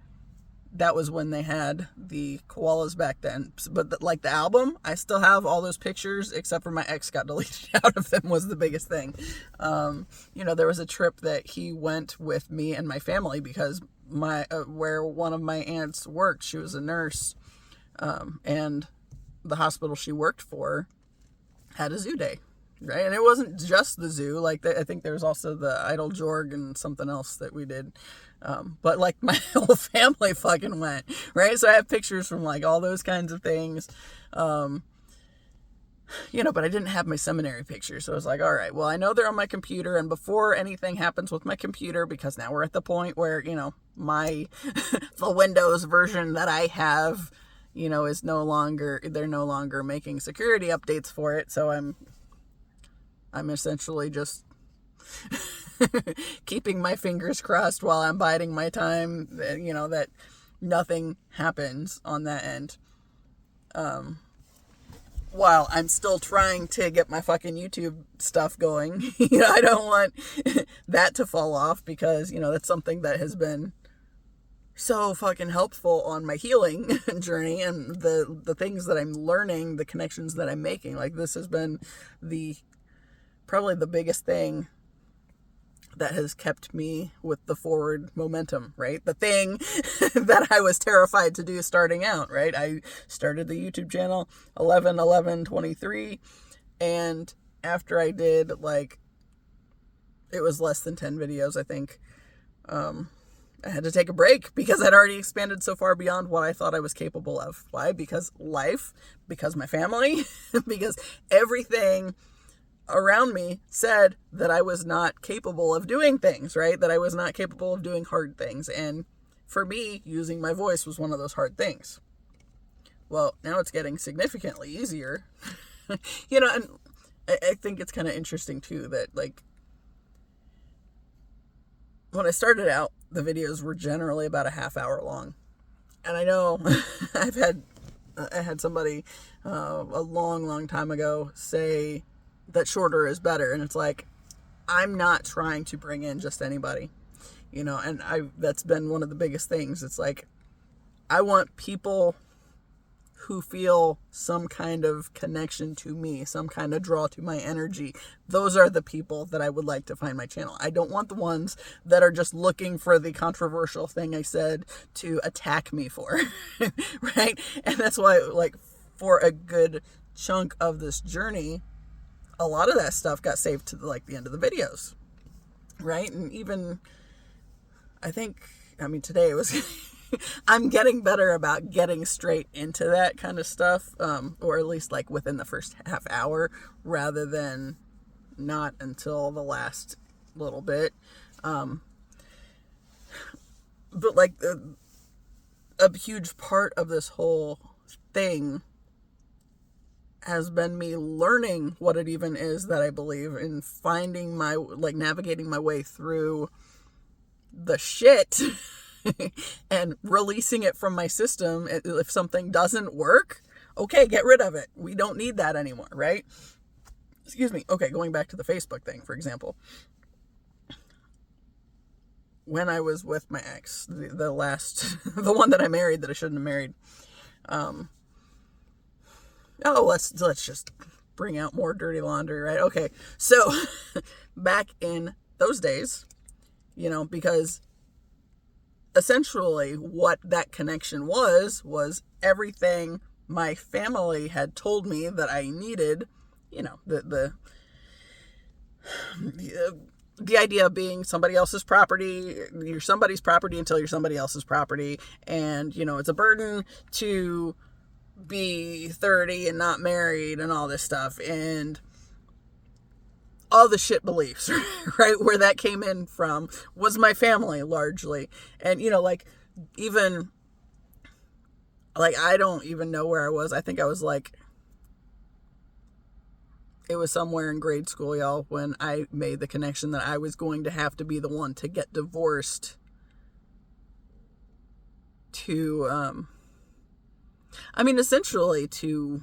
that was when they had the koalas back then. But the album, I still have all those pictures, except for my ex got deleted out of them, was the biggest thing. There was a trip that he went with me and my family because where one of my aunts worked, she was a nurse, and the hospital she worked for had a zoo day. Right, and it wasn't just the zoo. I think there was also the Idle Jorg and something else that we did. But my whole family fucking went, right? So I have pictures from all those kinds of things. But I didn't have my seminary pictures. So I was like, all right, well, I know they're on my computer. And before anything happens with my computer, because now we're at the point where, the Windows version that I have, is they're no longer making security updates for it. So I'm essentially just keeping my fingers crossed while I'm biding my time, that nothing happens on that end. While I'm still trying to get my fucking YouTube stuff going. I don't want that to fall off because, that's something that has been so fucking helpful on my healing journey, and the things that I'm learning, the connections that I'm making. This has been probably the biggest thing that has kept me with the forward momentum, right? The thing that I was terrified to do starting out, right? I started the YouTube channel 11/11/23, and after I did it was less than 10 videos, I think, I had to take a break because I'd already expanded so far beyond what I thought I was capable of. Why? Because life, because my family, because everything around me said that I was not capable of doing things, right? That I was not capable of doing hard things. And for me, using my voice was one of those hard things. Well, now it's getting significantly easier. And I think it's kind of interesting too that when I started out, the videos were generally about a half hour long. And I know I had somebody a long time ago say that shorter is better. And it's I'm not trying to bring in just anybody, and that's been one of the biggest things. It's I want people who feel some kind of connection to me, some kind of draw to my energy. Those are the people that I would like to find my channel. I don't want the ones that are just looking for the controversial thing I said to attack me for, right? And that's why, for a good chunk of this journey, a lot of that stuff got saved to the end of the videos, right? And even, today it was, I'm getting better about getting straight into that kind of stuff, or at least within the first half hour, rather than not until the last little bit. But a huge part of this whole thing has been me learning what it even is that I believe, in finding my, navigating my way through the shit and releasing it from my system. If something doesn't work, okay, get rid of it. We don't need that anymore, right? Excuse me. Okay, going back to the Facebook thing, for example. When I was with my ex, the last, the one that I married that I shouldn't have married, let's just bring out more dirty laundry, right? Okay, so back in those days, because essentially what that connection was everything my family had told me that I needed, the idea of being somebody else's property. You're somebody's property until you're somebody else's property, and it's a burden to be 30 and not married and all this stuff, and all the shit beliefs, right? Where that came in from was my family largely. And, even, I don't even know where I was. I think I was it was somewhere in grade school, y'all, when I made the connection that I was going to have to be the one to get divorced to, essentially to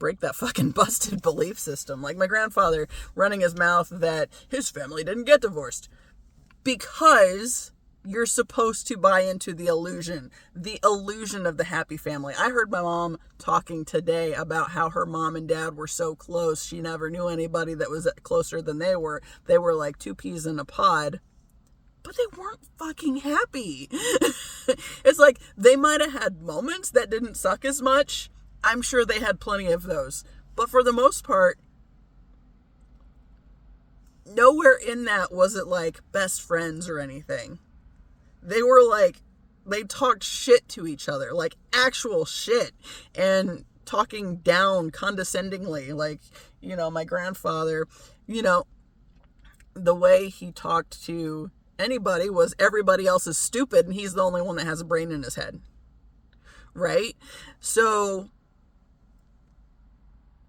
break that fucking busted belief system. Like my grandfather running his mouth that his family didn't get divorced because you're supposed to buy into the illusion of the happy family. I heard my mom talking today about how her mom and dad were so close. She never knew anybody that was closer than they were. They were like two peas in a pod, but they weren't fucking happy. It's like they might have had moments that didn't suck as much. I'm sure they had plenty of those. But for the most part, nowhere in that was it like best friends or anything. They were like, they talked shit to each other, like actual shit, and talking down condescendingly. Like, my grandfather, the way he talked to anybody was everybody else is stupid and he's the only one that has a brain in his head. Right? So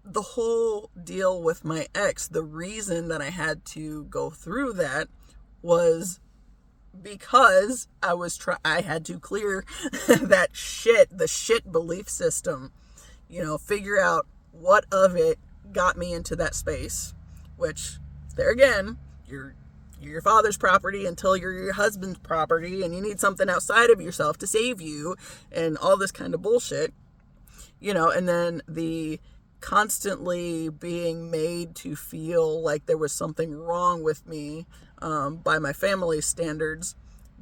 the whole deal with my ex, the reason that I had to go through that was because I had to clear that shit, the shit belief system, figure out what of it got me into that space, which there again, you're your father's property until you're your husband's property and you need something outside of yourself to save you and all this kind of bullshit, and then the constantly being made to feel like there was something wrong with me by my family's standards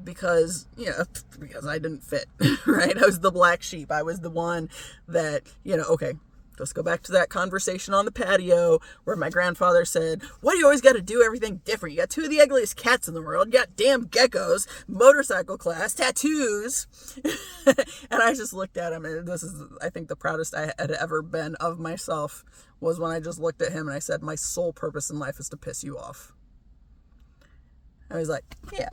because I didn't fit, right? I was the black sheep. I was the one that, okay, let's go back to that conversation on the patio where my grandfather said, why do you always got to do everything different? You got two of the ugliest cats in the world. You got damn geckos, motorcycle class, tattoos. And I just looked at him, and this is, I think, the proudest I had ever been of myself was when I just looked at him and I said, my sole purpose in life is to piss you off. I was like, yeah.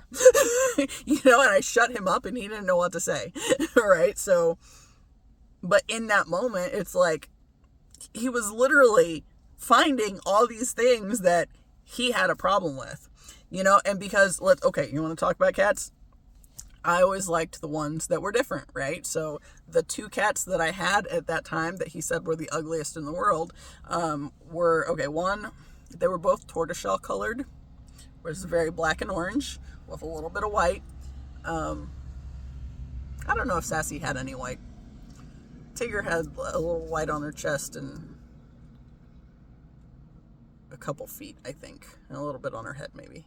And I shut him up and he didn't know what to say. Right? So, but in that moment, it's like, he was literally finding all these things that he had a problem with, and because you want to talk about cats? I always liked the ones that were different, right? So the two cats that I had at that time that he said were the ugliest in the world, one, they were both tortoiseshell colored, which is very black and orange with a little bit of white. I don't know if Sassy had any white. Tigger had a little white on her chest and a couple feet, I think, and a little bit on her head maybe.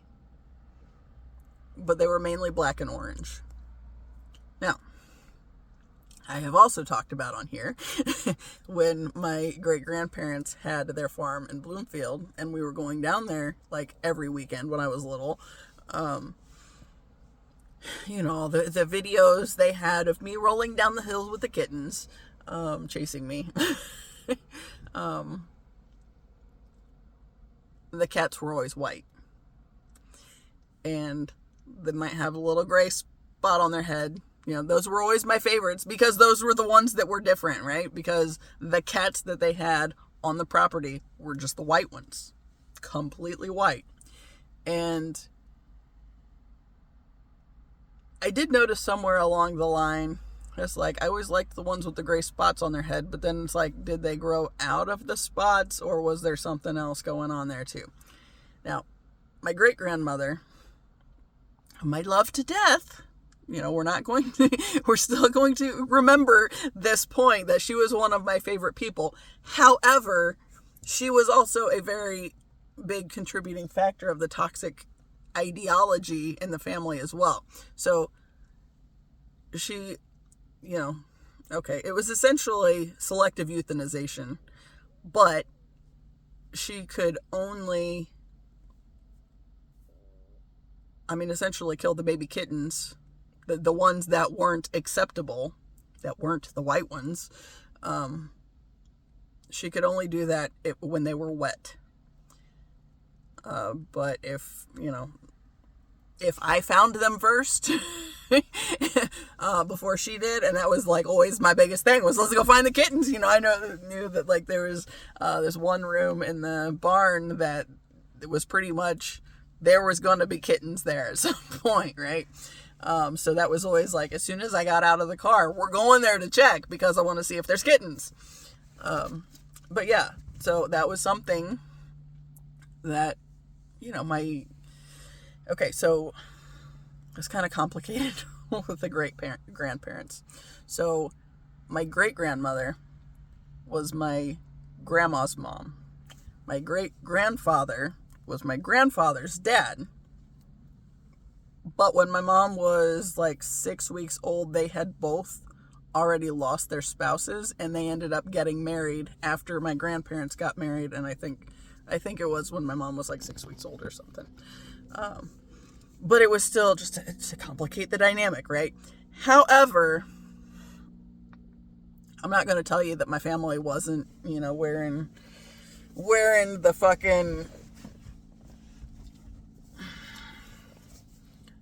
But they were mainly black and orange. Now, I have also talked about on here when my great-grandparents had their farm in Bloomfield and we were going down there like every weekend when I was little. The videos they had of me rolling down the hills with the kittens chasing me. The cats were always white. And they might have a little gray spot on their head. Those were always my favorites because those were the ones that were different, right? Because the cats that they had on the property were just the white ones. Completely white. And I did notice somewhere along the line, it's like, I always liked the ones with the gray spots on their head, but then it's like, did they grow out of the spots or was there something else going on there too? Now, my great-grandmother, whom I love to death, we're still going to remember this point that she was one of my favorite people. However, she was also a very big contributing factor of the toxic ideology in the family as well. So she, it was essentially selective euthanization, but she could only, essentially kill the baby kittens, the ones that weren't acceptable, that weren't the white ones. She could only do that when they were wet. But if I found them first, before she did, and that was like always my biggest thing was, let's go find the kittens. I knew that like there was this one room in the barn that it was pretty much there was going to be kittens there at some point, right? So that was always like, as soon as I got out of the car, we're going there to check because I want to see if there's kittens. But yeah, so that was something that, okay, so it's kind of complicated with the grandparents. So my great-grandmother was my grandma's mom. My great-grandfather was my grandfather's dad. But when my mom was like 6 weeks old, they had both already lost their spouses, and they ended up getting married after my grandparents got married. And I think it was when my mom was like 6 weeks old or something. But it was still just to complicate the dynamic, right? However, I'm not going to tell you that my family wasn't, wearing the fucking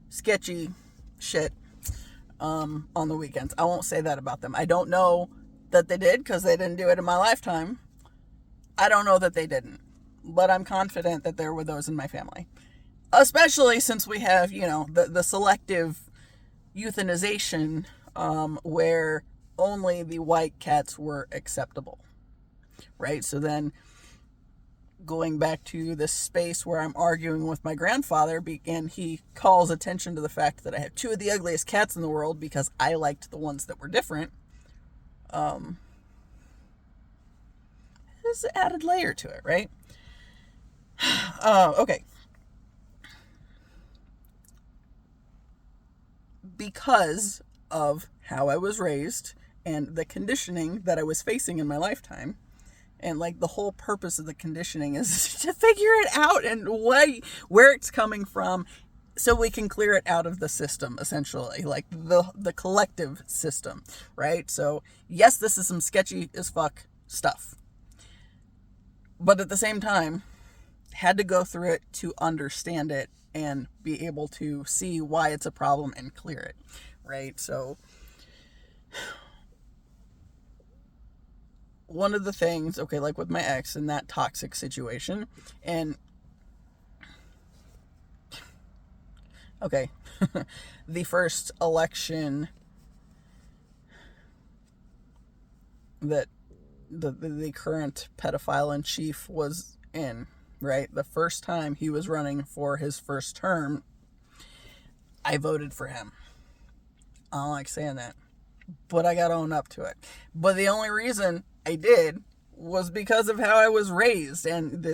sketchy shit on the weekends. I won't say that about them. I don't know that they did because they didn't do it in my lifetime. I don't know that they didn't, but I'm confident that there were those in my family. Especially since we have, the selective euthanization where only the white cats were acceptable, right? So then going back to this space where I'm arguing with my grandfather, and he calls attention to the fact that I have two of the ugliest cats in the world because I liked the ones that were different. There's an added layer to it, right? Okay. Because of how I was raised and the conditioning that I was facing in my lifetime, and like the whole purpose of the conditioning is to figure it out and where it's coming from so we can clear it out of the system, essentially, like the collective system, right? So yes, this is some sketchy as fuck stuff, but at the same time had to go through it to understand it and be able to see why it's a problem and clear it, right? So one of the things, okay, like with my ex in that toxic situation, and okay, the first election that the current pedophile in chief was in, right? The first time he was running for his first term, I voted for him. I don't like saying that, but I got to own up to it. But the only reason I did was because of how I was raised and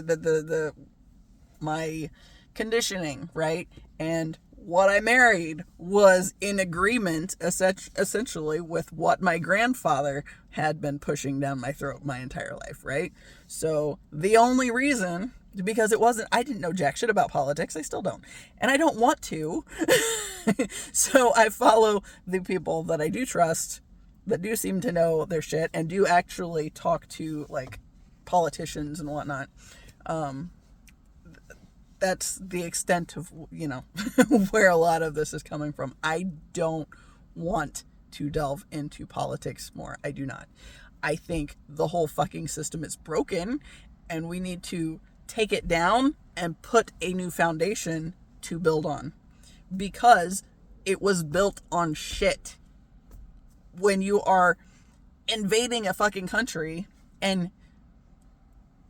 my conditioning, right? And what I married was in agreement, essentially, with what my grandfather had been pushing down my throat my entire life, right? So the only reason, because I didn't know jack shit about politics. I still don't. And I don't want to. So I follow the people that I do trust, that do seem to know their shit, and do actually talk to, like, politicians and whatnot. That's the extent of, where a lot of this is coming from. I don't want to delve into politics more. I do not. I think the whole fucking system is broken, and we need to take it down and put a new foundation to build on, because it was built on shit. When you are invading a fucking country and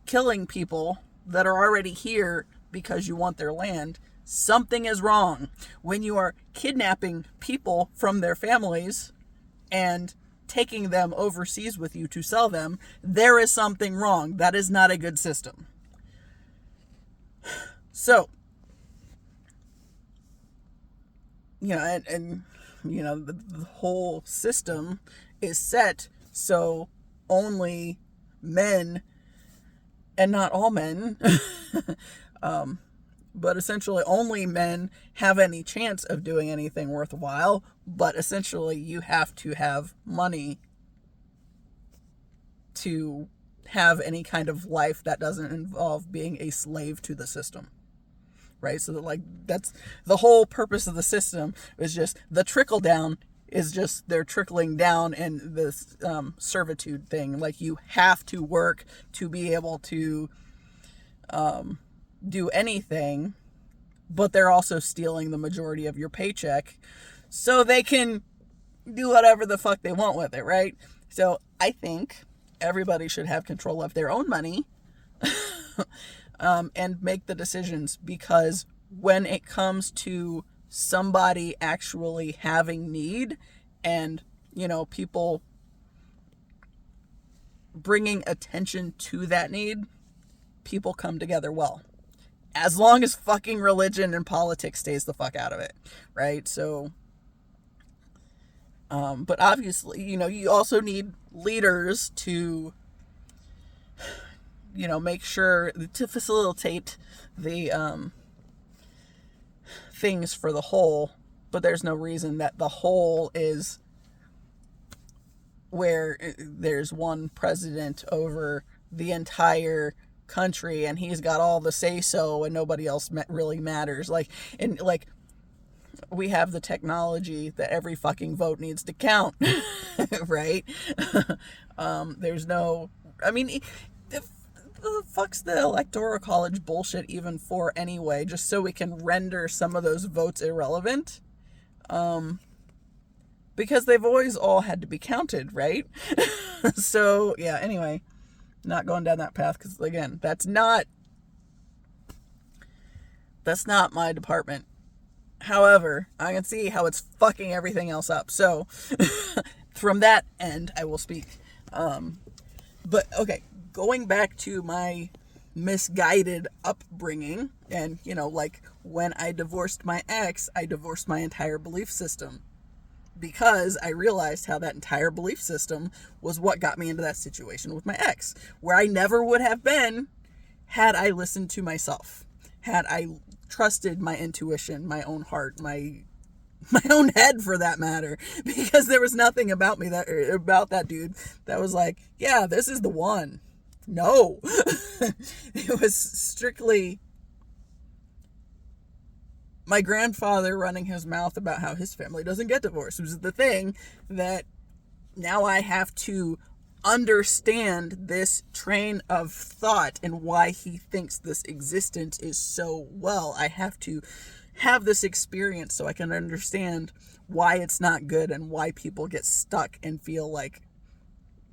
killing people that are already here because you want their land, something is wrong. When you are kidnapping people from their families and taking them overseas with you to sell them, there is something wrong. That is not a good system. So, the whole system is set so only men, and not all men, but essentially only men have any chance of doing anything worthwhile. But essentially you have to have money to have any kind of life that doesn't involve being a slave to the system, right? So that, like, that's the whole purpose of the system, is just the trickle down is just they're trickling down in this servitude thing. Like, you have to work to be able to do anything, but they're also stealing the majority of your paycheck so they can do whatever the fuck they want with it, right? So I think everybody should have control of their own money and make the decisions, because when it comes to somebody actually having need and, you know, people bringing attention to that need, people come together well. As long as fucking religion and politics stays the fuck out of it, right? So, but obviously, you know, you also need leaders to, you know, make sure to facilitate the things for the whole, but there's no reason that the whole is where there's one president over the entire country and he's got all the say so and nobody else really matters. Like, and like, we have the technology that every fucking vote needs to count, right? There's no, I mean, the fuck's the electoral college bullshit even for anyway? Just so we can render some of those votes irrelevant? Because they've always all had to be counted, right? So, yeah, anyway, not going down that path, because, again, that's not my department. However, I can see how it's fucking everything else up. So, from that end, I will speak. But, okay, going back to my misguided upbringing, and, you know, like, when I divorced my ex, I divorced my entire belief system. Because I realized how that entire belief system was what got me into that situation with my ex, where I never would have been had I listened to myself, had I trusted my intuition, my own heart, my own head, for that matter, because there was nothing about me about that dude that was like, yeah, this is the one. No. It was strictly my grandfather running his mouth about how his family doesn't get divorced. It was the thing that now I have to understand this train of thought and why he thinks this existence is so well. I have to have this experience so I can understand why it's not good and why people get stuck and feel like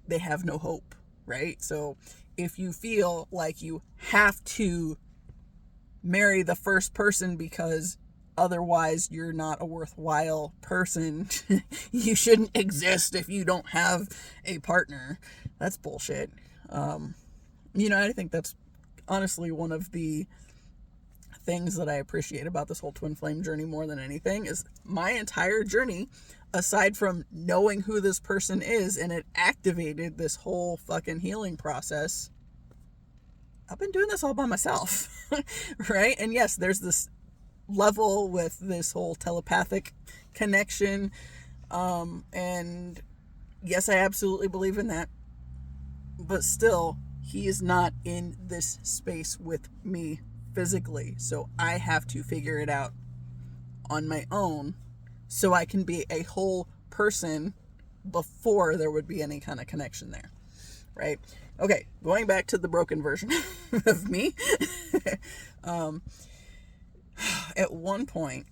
they have no hope, right? So if you feel like you have to marry the first person because otherwise you're not a worthwhile person, you shouldn't exist if you don't have a partner, that's bullshit. You know, I think that's honestly one of the things that I appreciate about this whole twin flame journey more than anything, is my entire journey, aside from knowing who this person is, and it activated this whole fucking healing process, I've been doing this all by myself. Right? And yes, there's this level with this whole telepathic connection, and yes, I absolutely believe in that, but still, he is not in this space with me physically, so I have to figure it out on my own so I can be a whole person before there would be any kind of connection there, right? Okay, going back to the broken version of me. At one point,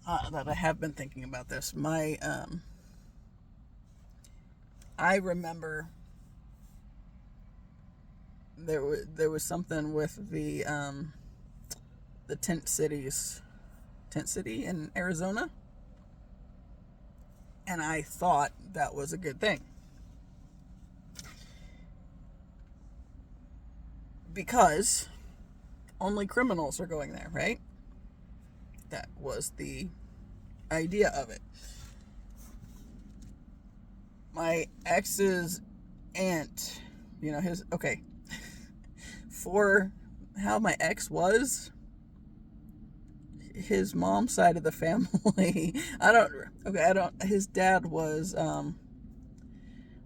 that I have been thinking about this, I remember there was something with the tent city in Arizona, and I thought that was a good thing, because only criminals are going there, right? That was the idea of it. My ex's aunt, you know, for how my ex was, his mom's side of the family, his dad was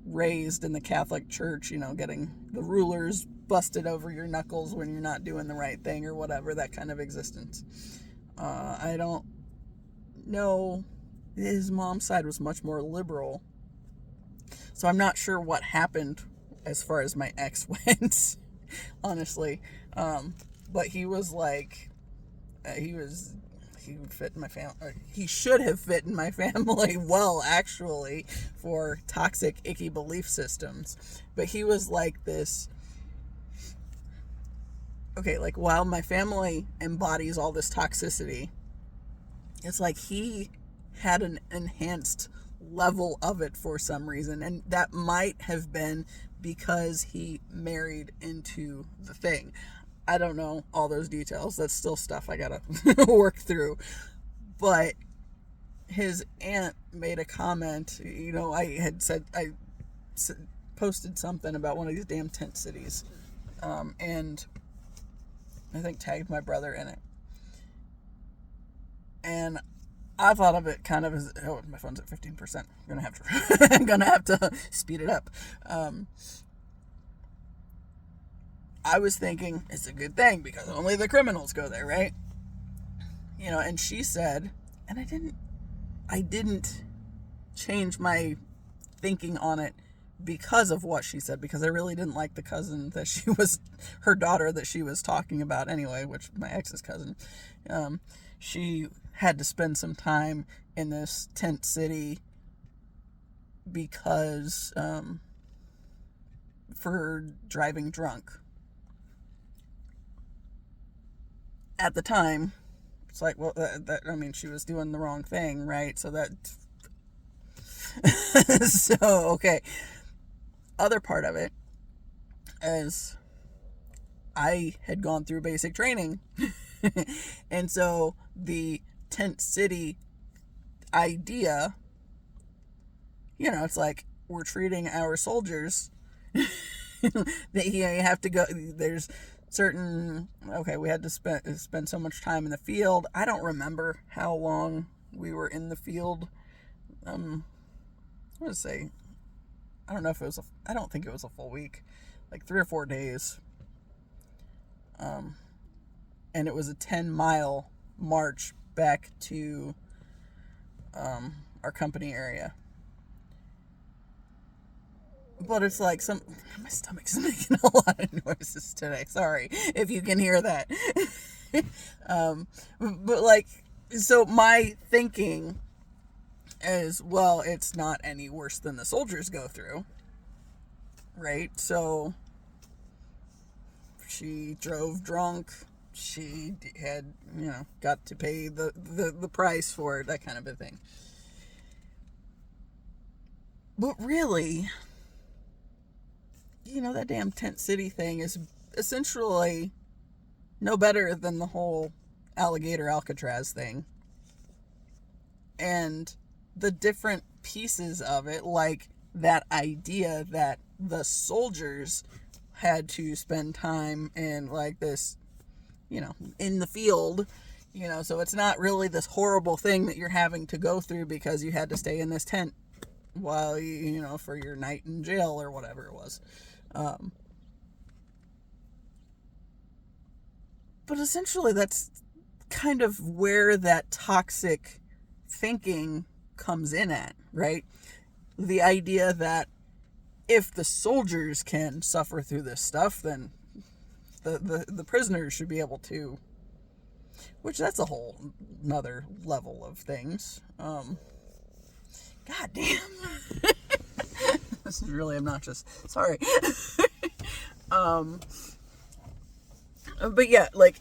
raised in the Catholic Church, you know, getting the ruler's busted over your knuckles when you're not doing the right thing or whatever, that kind of existence. I don't know. His mom's side was much more liberal. So I'm not sure what happened as far as my ex went, honestly. But he was like, he would fit in my family. He should have fit in my family well, actually, for toxic, icky belief systems. But he was like this. Okay, like while my family embodies all this toxicity, it's like he had an enhanced level of it for some reason. And that might have been because he married into the thing. I don't know all those details. That's still stuff I gotta work through. But his aunt made a comment. You know, I posted something about one of these damn tent cities. And I think tagged my brother in it. And I thought of it kind of as, oh, my phone's at 15%. I'm gonna have to speed it up. I was thinking it's a good thing because only the criminals go there, right? You know, and she said, and I didn't change my thinking on it because of what she said, because I really didn't like the cousin that her daughter that she was talking about anyway, which my ex's cousin. She had to spend some time in this tent city because, for driving drunk. At the time, it's like, well, I mean, she was doing the wrong thing, right? So that, so, okay. Other part of it is I had gone through basic training. And so the tent city idea, you know, it's like we're treating our soldiers that you have to go, there's certain, okay, we had to spend so much time in the field. I don't remember how long we were in the field. I would say, I don't know if it was I don't think it was a full week, like 3 or 4 days. And it was a 10-mile march back to our company area. But it's like my stomach's making a lot of noises today. Sorry if you can hear that. But like, so my thinking is, well, it's not any worse than the soldiers go through. Right? So she drove drunk. She had, you know, got to pay the price for it, that kind of a thing. But really, you know, that damn tent city thing is essentially no better than the whole alligator Alcatraz thing. And the different pieces of it, like that idea that the soldiers had to spend time in like this, you know, in the field, you know, so it's not really this horrible thing that you're having to go through because you had to stay in this tent while you know, for your night in jail or whatever it was. But essentially that's kind of where that toxic thinking comes in at, right? The idea that if the soldiers can suffer through this stuff, then the prisoners should be able to, which that's a whole another level of things. God damn. This is really obnoxious. Sorry. But yeah, like,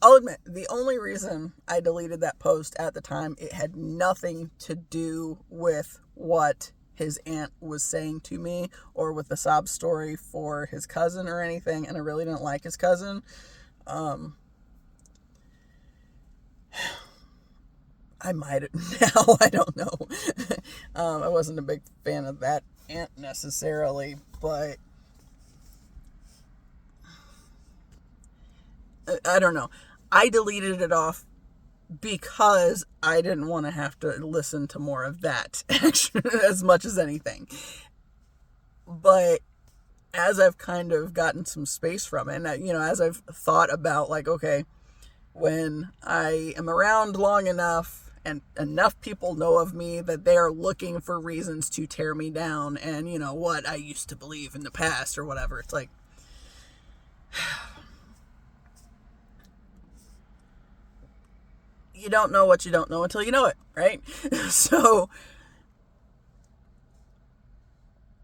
I'll admit, the only reason I deleted that post at the time, it had nothing to do with what his aunt was saying to me or with the sob story for his cousin or anything, and I really didn't like his cousin. I might now, I don't know. I wasn't a big fan of that aunt necessarily, but I don't know. I deleted it off because I didn't want to have to listen to more of that as much as anything. But as I've kind of gotten some space from it, and, as I've thought about, like, okay, when I am around long enough and enough people know of me that they are looking for reasons to tear me down and, what I used to believe in the past or whatever, it's like, you don't know what you don't know until you know it, right? So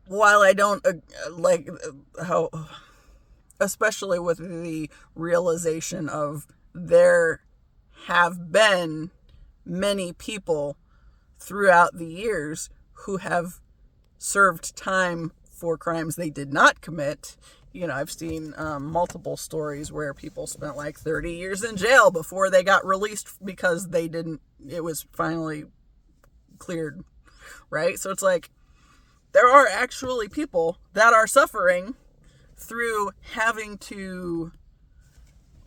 while I don't like how, especially with the realization of there have been many people throughout the years who have served time for crimes they did not commit. I've seen multiple stories where people spent like 30 years in jail before they got released because it was finally cleared, right? So it's like, there are actually people that are suffering through having to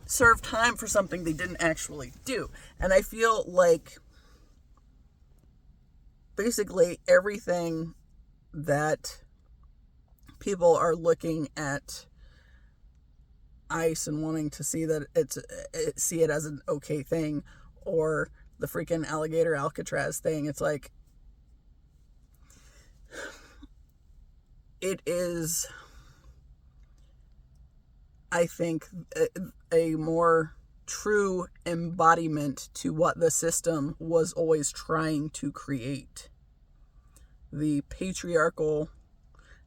serve time for something they didn't actually do. And I feel like basically everything that people are looking at ICE and wanting to see that see it as an okay thing, or the freaking alligator Alcatraz thing, it's like, it is, I think, a more true embodiment to what the system was always trying to create. The patriarchal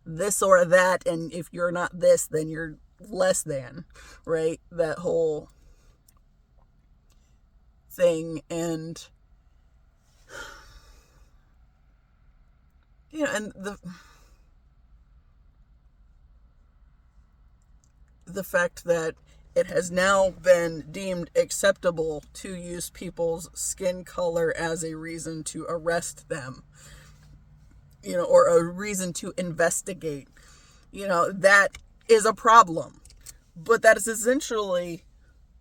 this or that, and if you're not this, then you're less than, right? That whole thing. And and the fact that it has now been deemed acceptable to use people's skin color as a reason to arrest them, or a reason to investigate, that is a problem. But that is essentially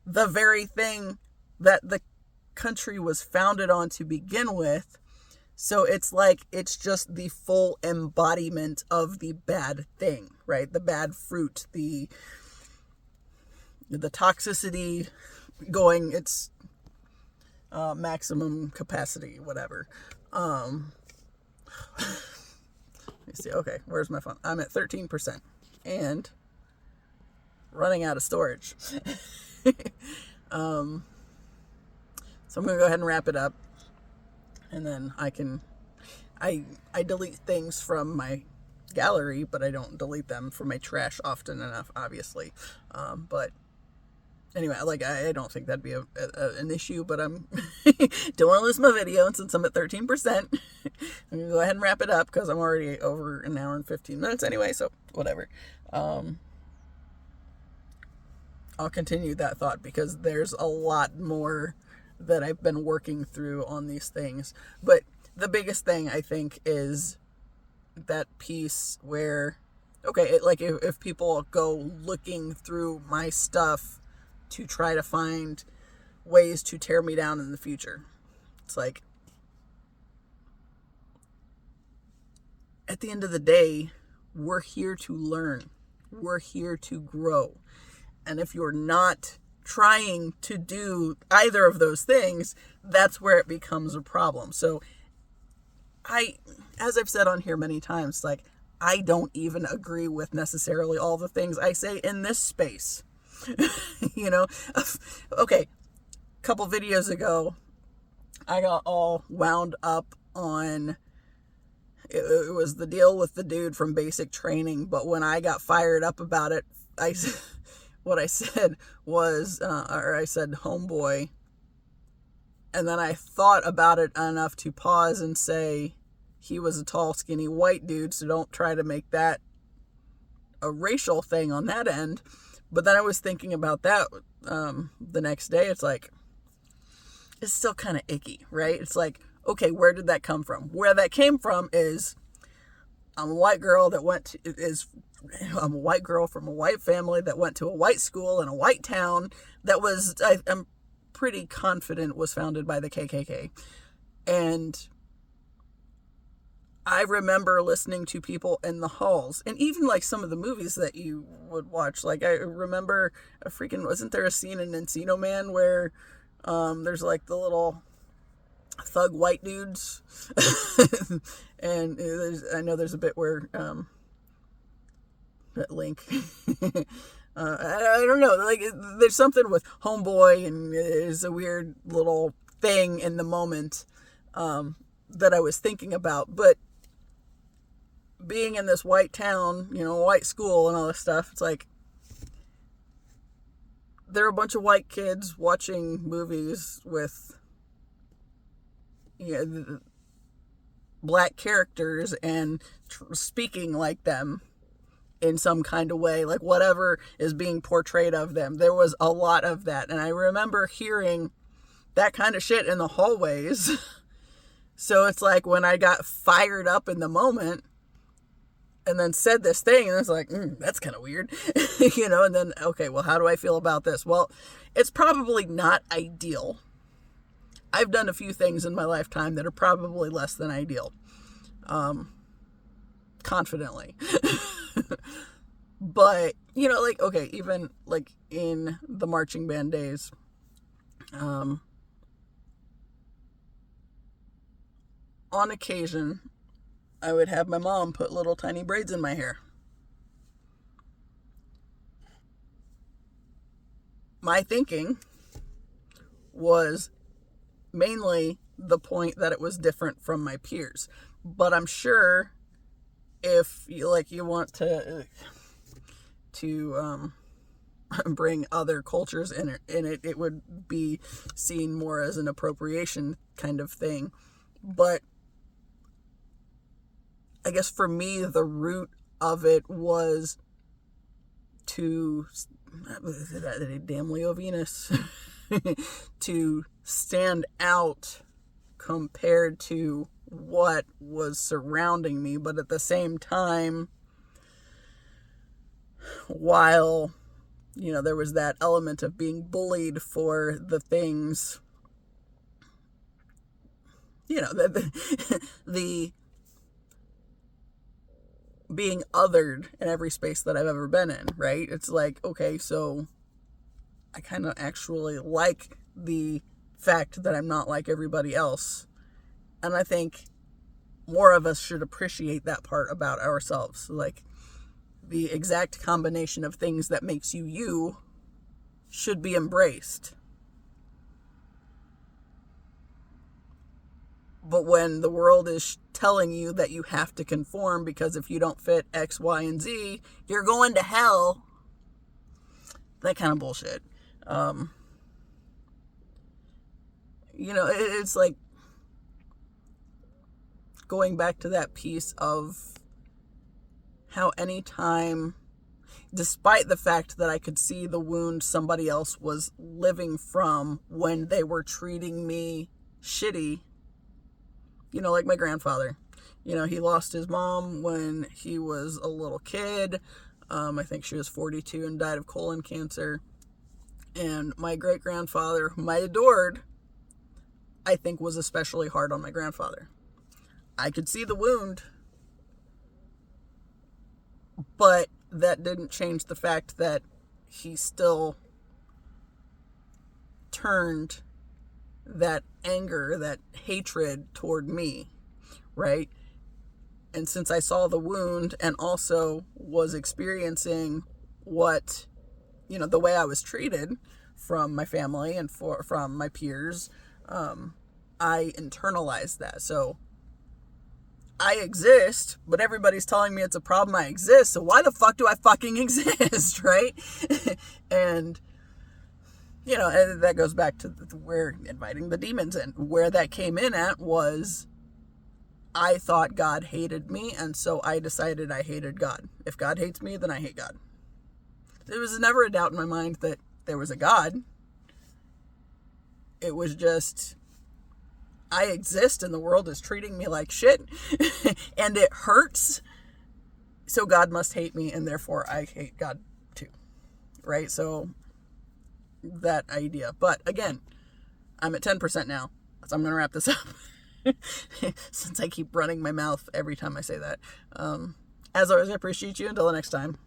the very thing that the country was founded on to begin with. So it's like, it's just the full embodiment of the bad thing, right? The bad fruit, the toxicity going its maximum capacity, whatever. Let me see. Okay, where's my phone? I'm at 13% and running out of storage. So I'm going to go ahead and wrap it up, and then I delete things from my gallery, but I don't delete them from my trash often enough, obviously. But anyway, I don't think that'd be an issue, but I'm don't want to lose my video, and since I'm at 13%, I'm gonna go ahead and wrap it up because I'm already over an hour and 15 minutes anyway, so whatever. I'll continue that thought because there's a lot more that I've been working through on these things. But the biggest thing, I think, is that piece where, okay, if people go looking through my stuff to try to find ways to tear me down in the future, it's like, at the end of the day, we're here to learn. We're here to grow. And if you're not trying to do either of those things, that's where it becomes a problem. So as I've said on here many times, like, I don't even agree with necessarily all the things I say in this space. Okay, a couple videos ago, I got all wound up on, it was the deal with the dude from basic training, but when I got fired up about it, what I said was, I said homeboy, and then I thought about it enough to pause and say he was a tall, skinny white dude, so don't try to make that a racial thing on that end. But then I was thinking about that the next day. It's like, it's still kind of icky, right? It's like, okay, where did that come from? Where that came from is, I'm a white girl I'm a white girl from a white family that went to a white school in a white town that was, I'm pretty confident, was founded by the KKK. And I remember listening to people in the halls, and even like some of the movies that you would watch. Like I remember wasn't there a scene in Encino Man where there's like the little thug white dudes, and I know there's a bit where Link. I don't know. Like there's something with Homeboy, and it's a weird little thing in the moment that I was thinking about, but being in this white town, white school and all this stuff, it's like there are a bunch of white kids watching movies with black characters and speaking like them in some kind of way, like whatever is being portrayed of them. There was a lot of that, and I remember hearing that kind of shit in the hallways. So it's like when I got fired up in the moment and then said this thing, and it's like, that's kind of weird, and then, okay, well, how do I feel about this? Well, it's probably not ideal. I've done a few things in my lifetime that are probably less than ideal. Confidently. But, like, okay, even like in the marching band days, on occasion, I would have my mom put little tiny braids in my hair. My thinking was mainly the point that it was different from my peers. But I'm sure if you want to bring other cultures in it, it would be seen more as an appropriation kind of thing. But I guess for me, the root of it was to, damn Leo Venus, to stand out compared to what was surrounding me. But at the same time, while, there was that element of being bullied for the things, the being othered in every space that I've ever been in, right? It's like, okay, so I kind of actually like the fact that I'm not like everybody else. And I think more of us should appreciate that part about ourselves. Like, the exact combination of things that makes you you should be embraced. But when the world is telling you that you have to conform because if you don't fit X, Y, and Z, you're going to hell, that kind of bullshit. It's like going back to that piece of how anytime, despite the fact that I could see the wound somebody else was living from when they were treating me shitty, like my grandfather. He lost his mom when he was a little kid. I think she was 42 and died of colon cancer. And my great-grandfather, whom I adored, I think was especially hard on my grandfather. I could see the wound, but that didn't change the fact that he still turned that anger, that hatred toward me, right? And since I saw the wound and also was experiencing what, the way I was treated from my family and from my peers, I internalized that. So I exist, but everybody's telling me it's a problem I exist, so why the fuck do I fucking exist, right? And and that goes back to where inviting the demons in. Where that came in at was I thought God hated me, and so I decided I hated God. If God hates me, then I hate God. There was never a doubt in my mind that there was a God. It was just, I exist and the world is treating me like shit, and it hurts, so God must hate me, and therefore I hate God too, right? So that idea. But again, I'm at 10% now, so I'm going to wrap this up. Since I keep running my mouth every time I say that. As always, I appreciate you. Until the next time.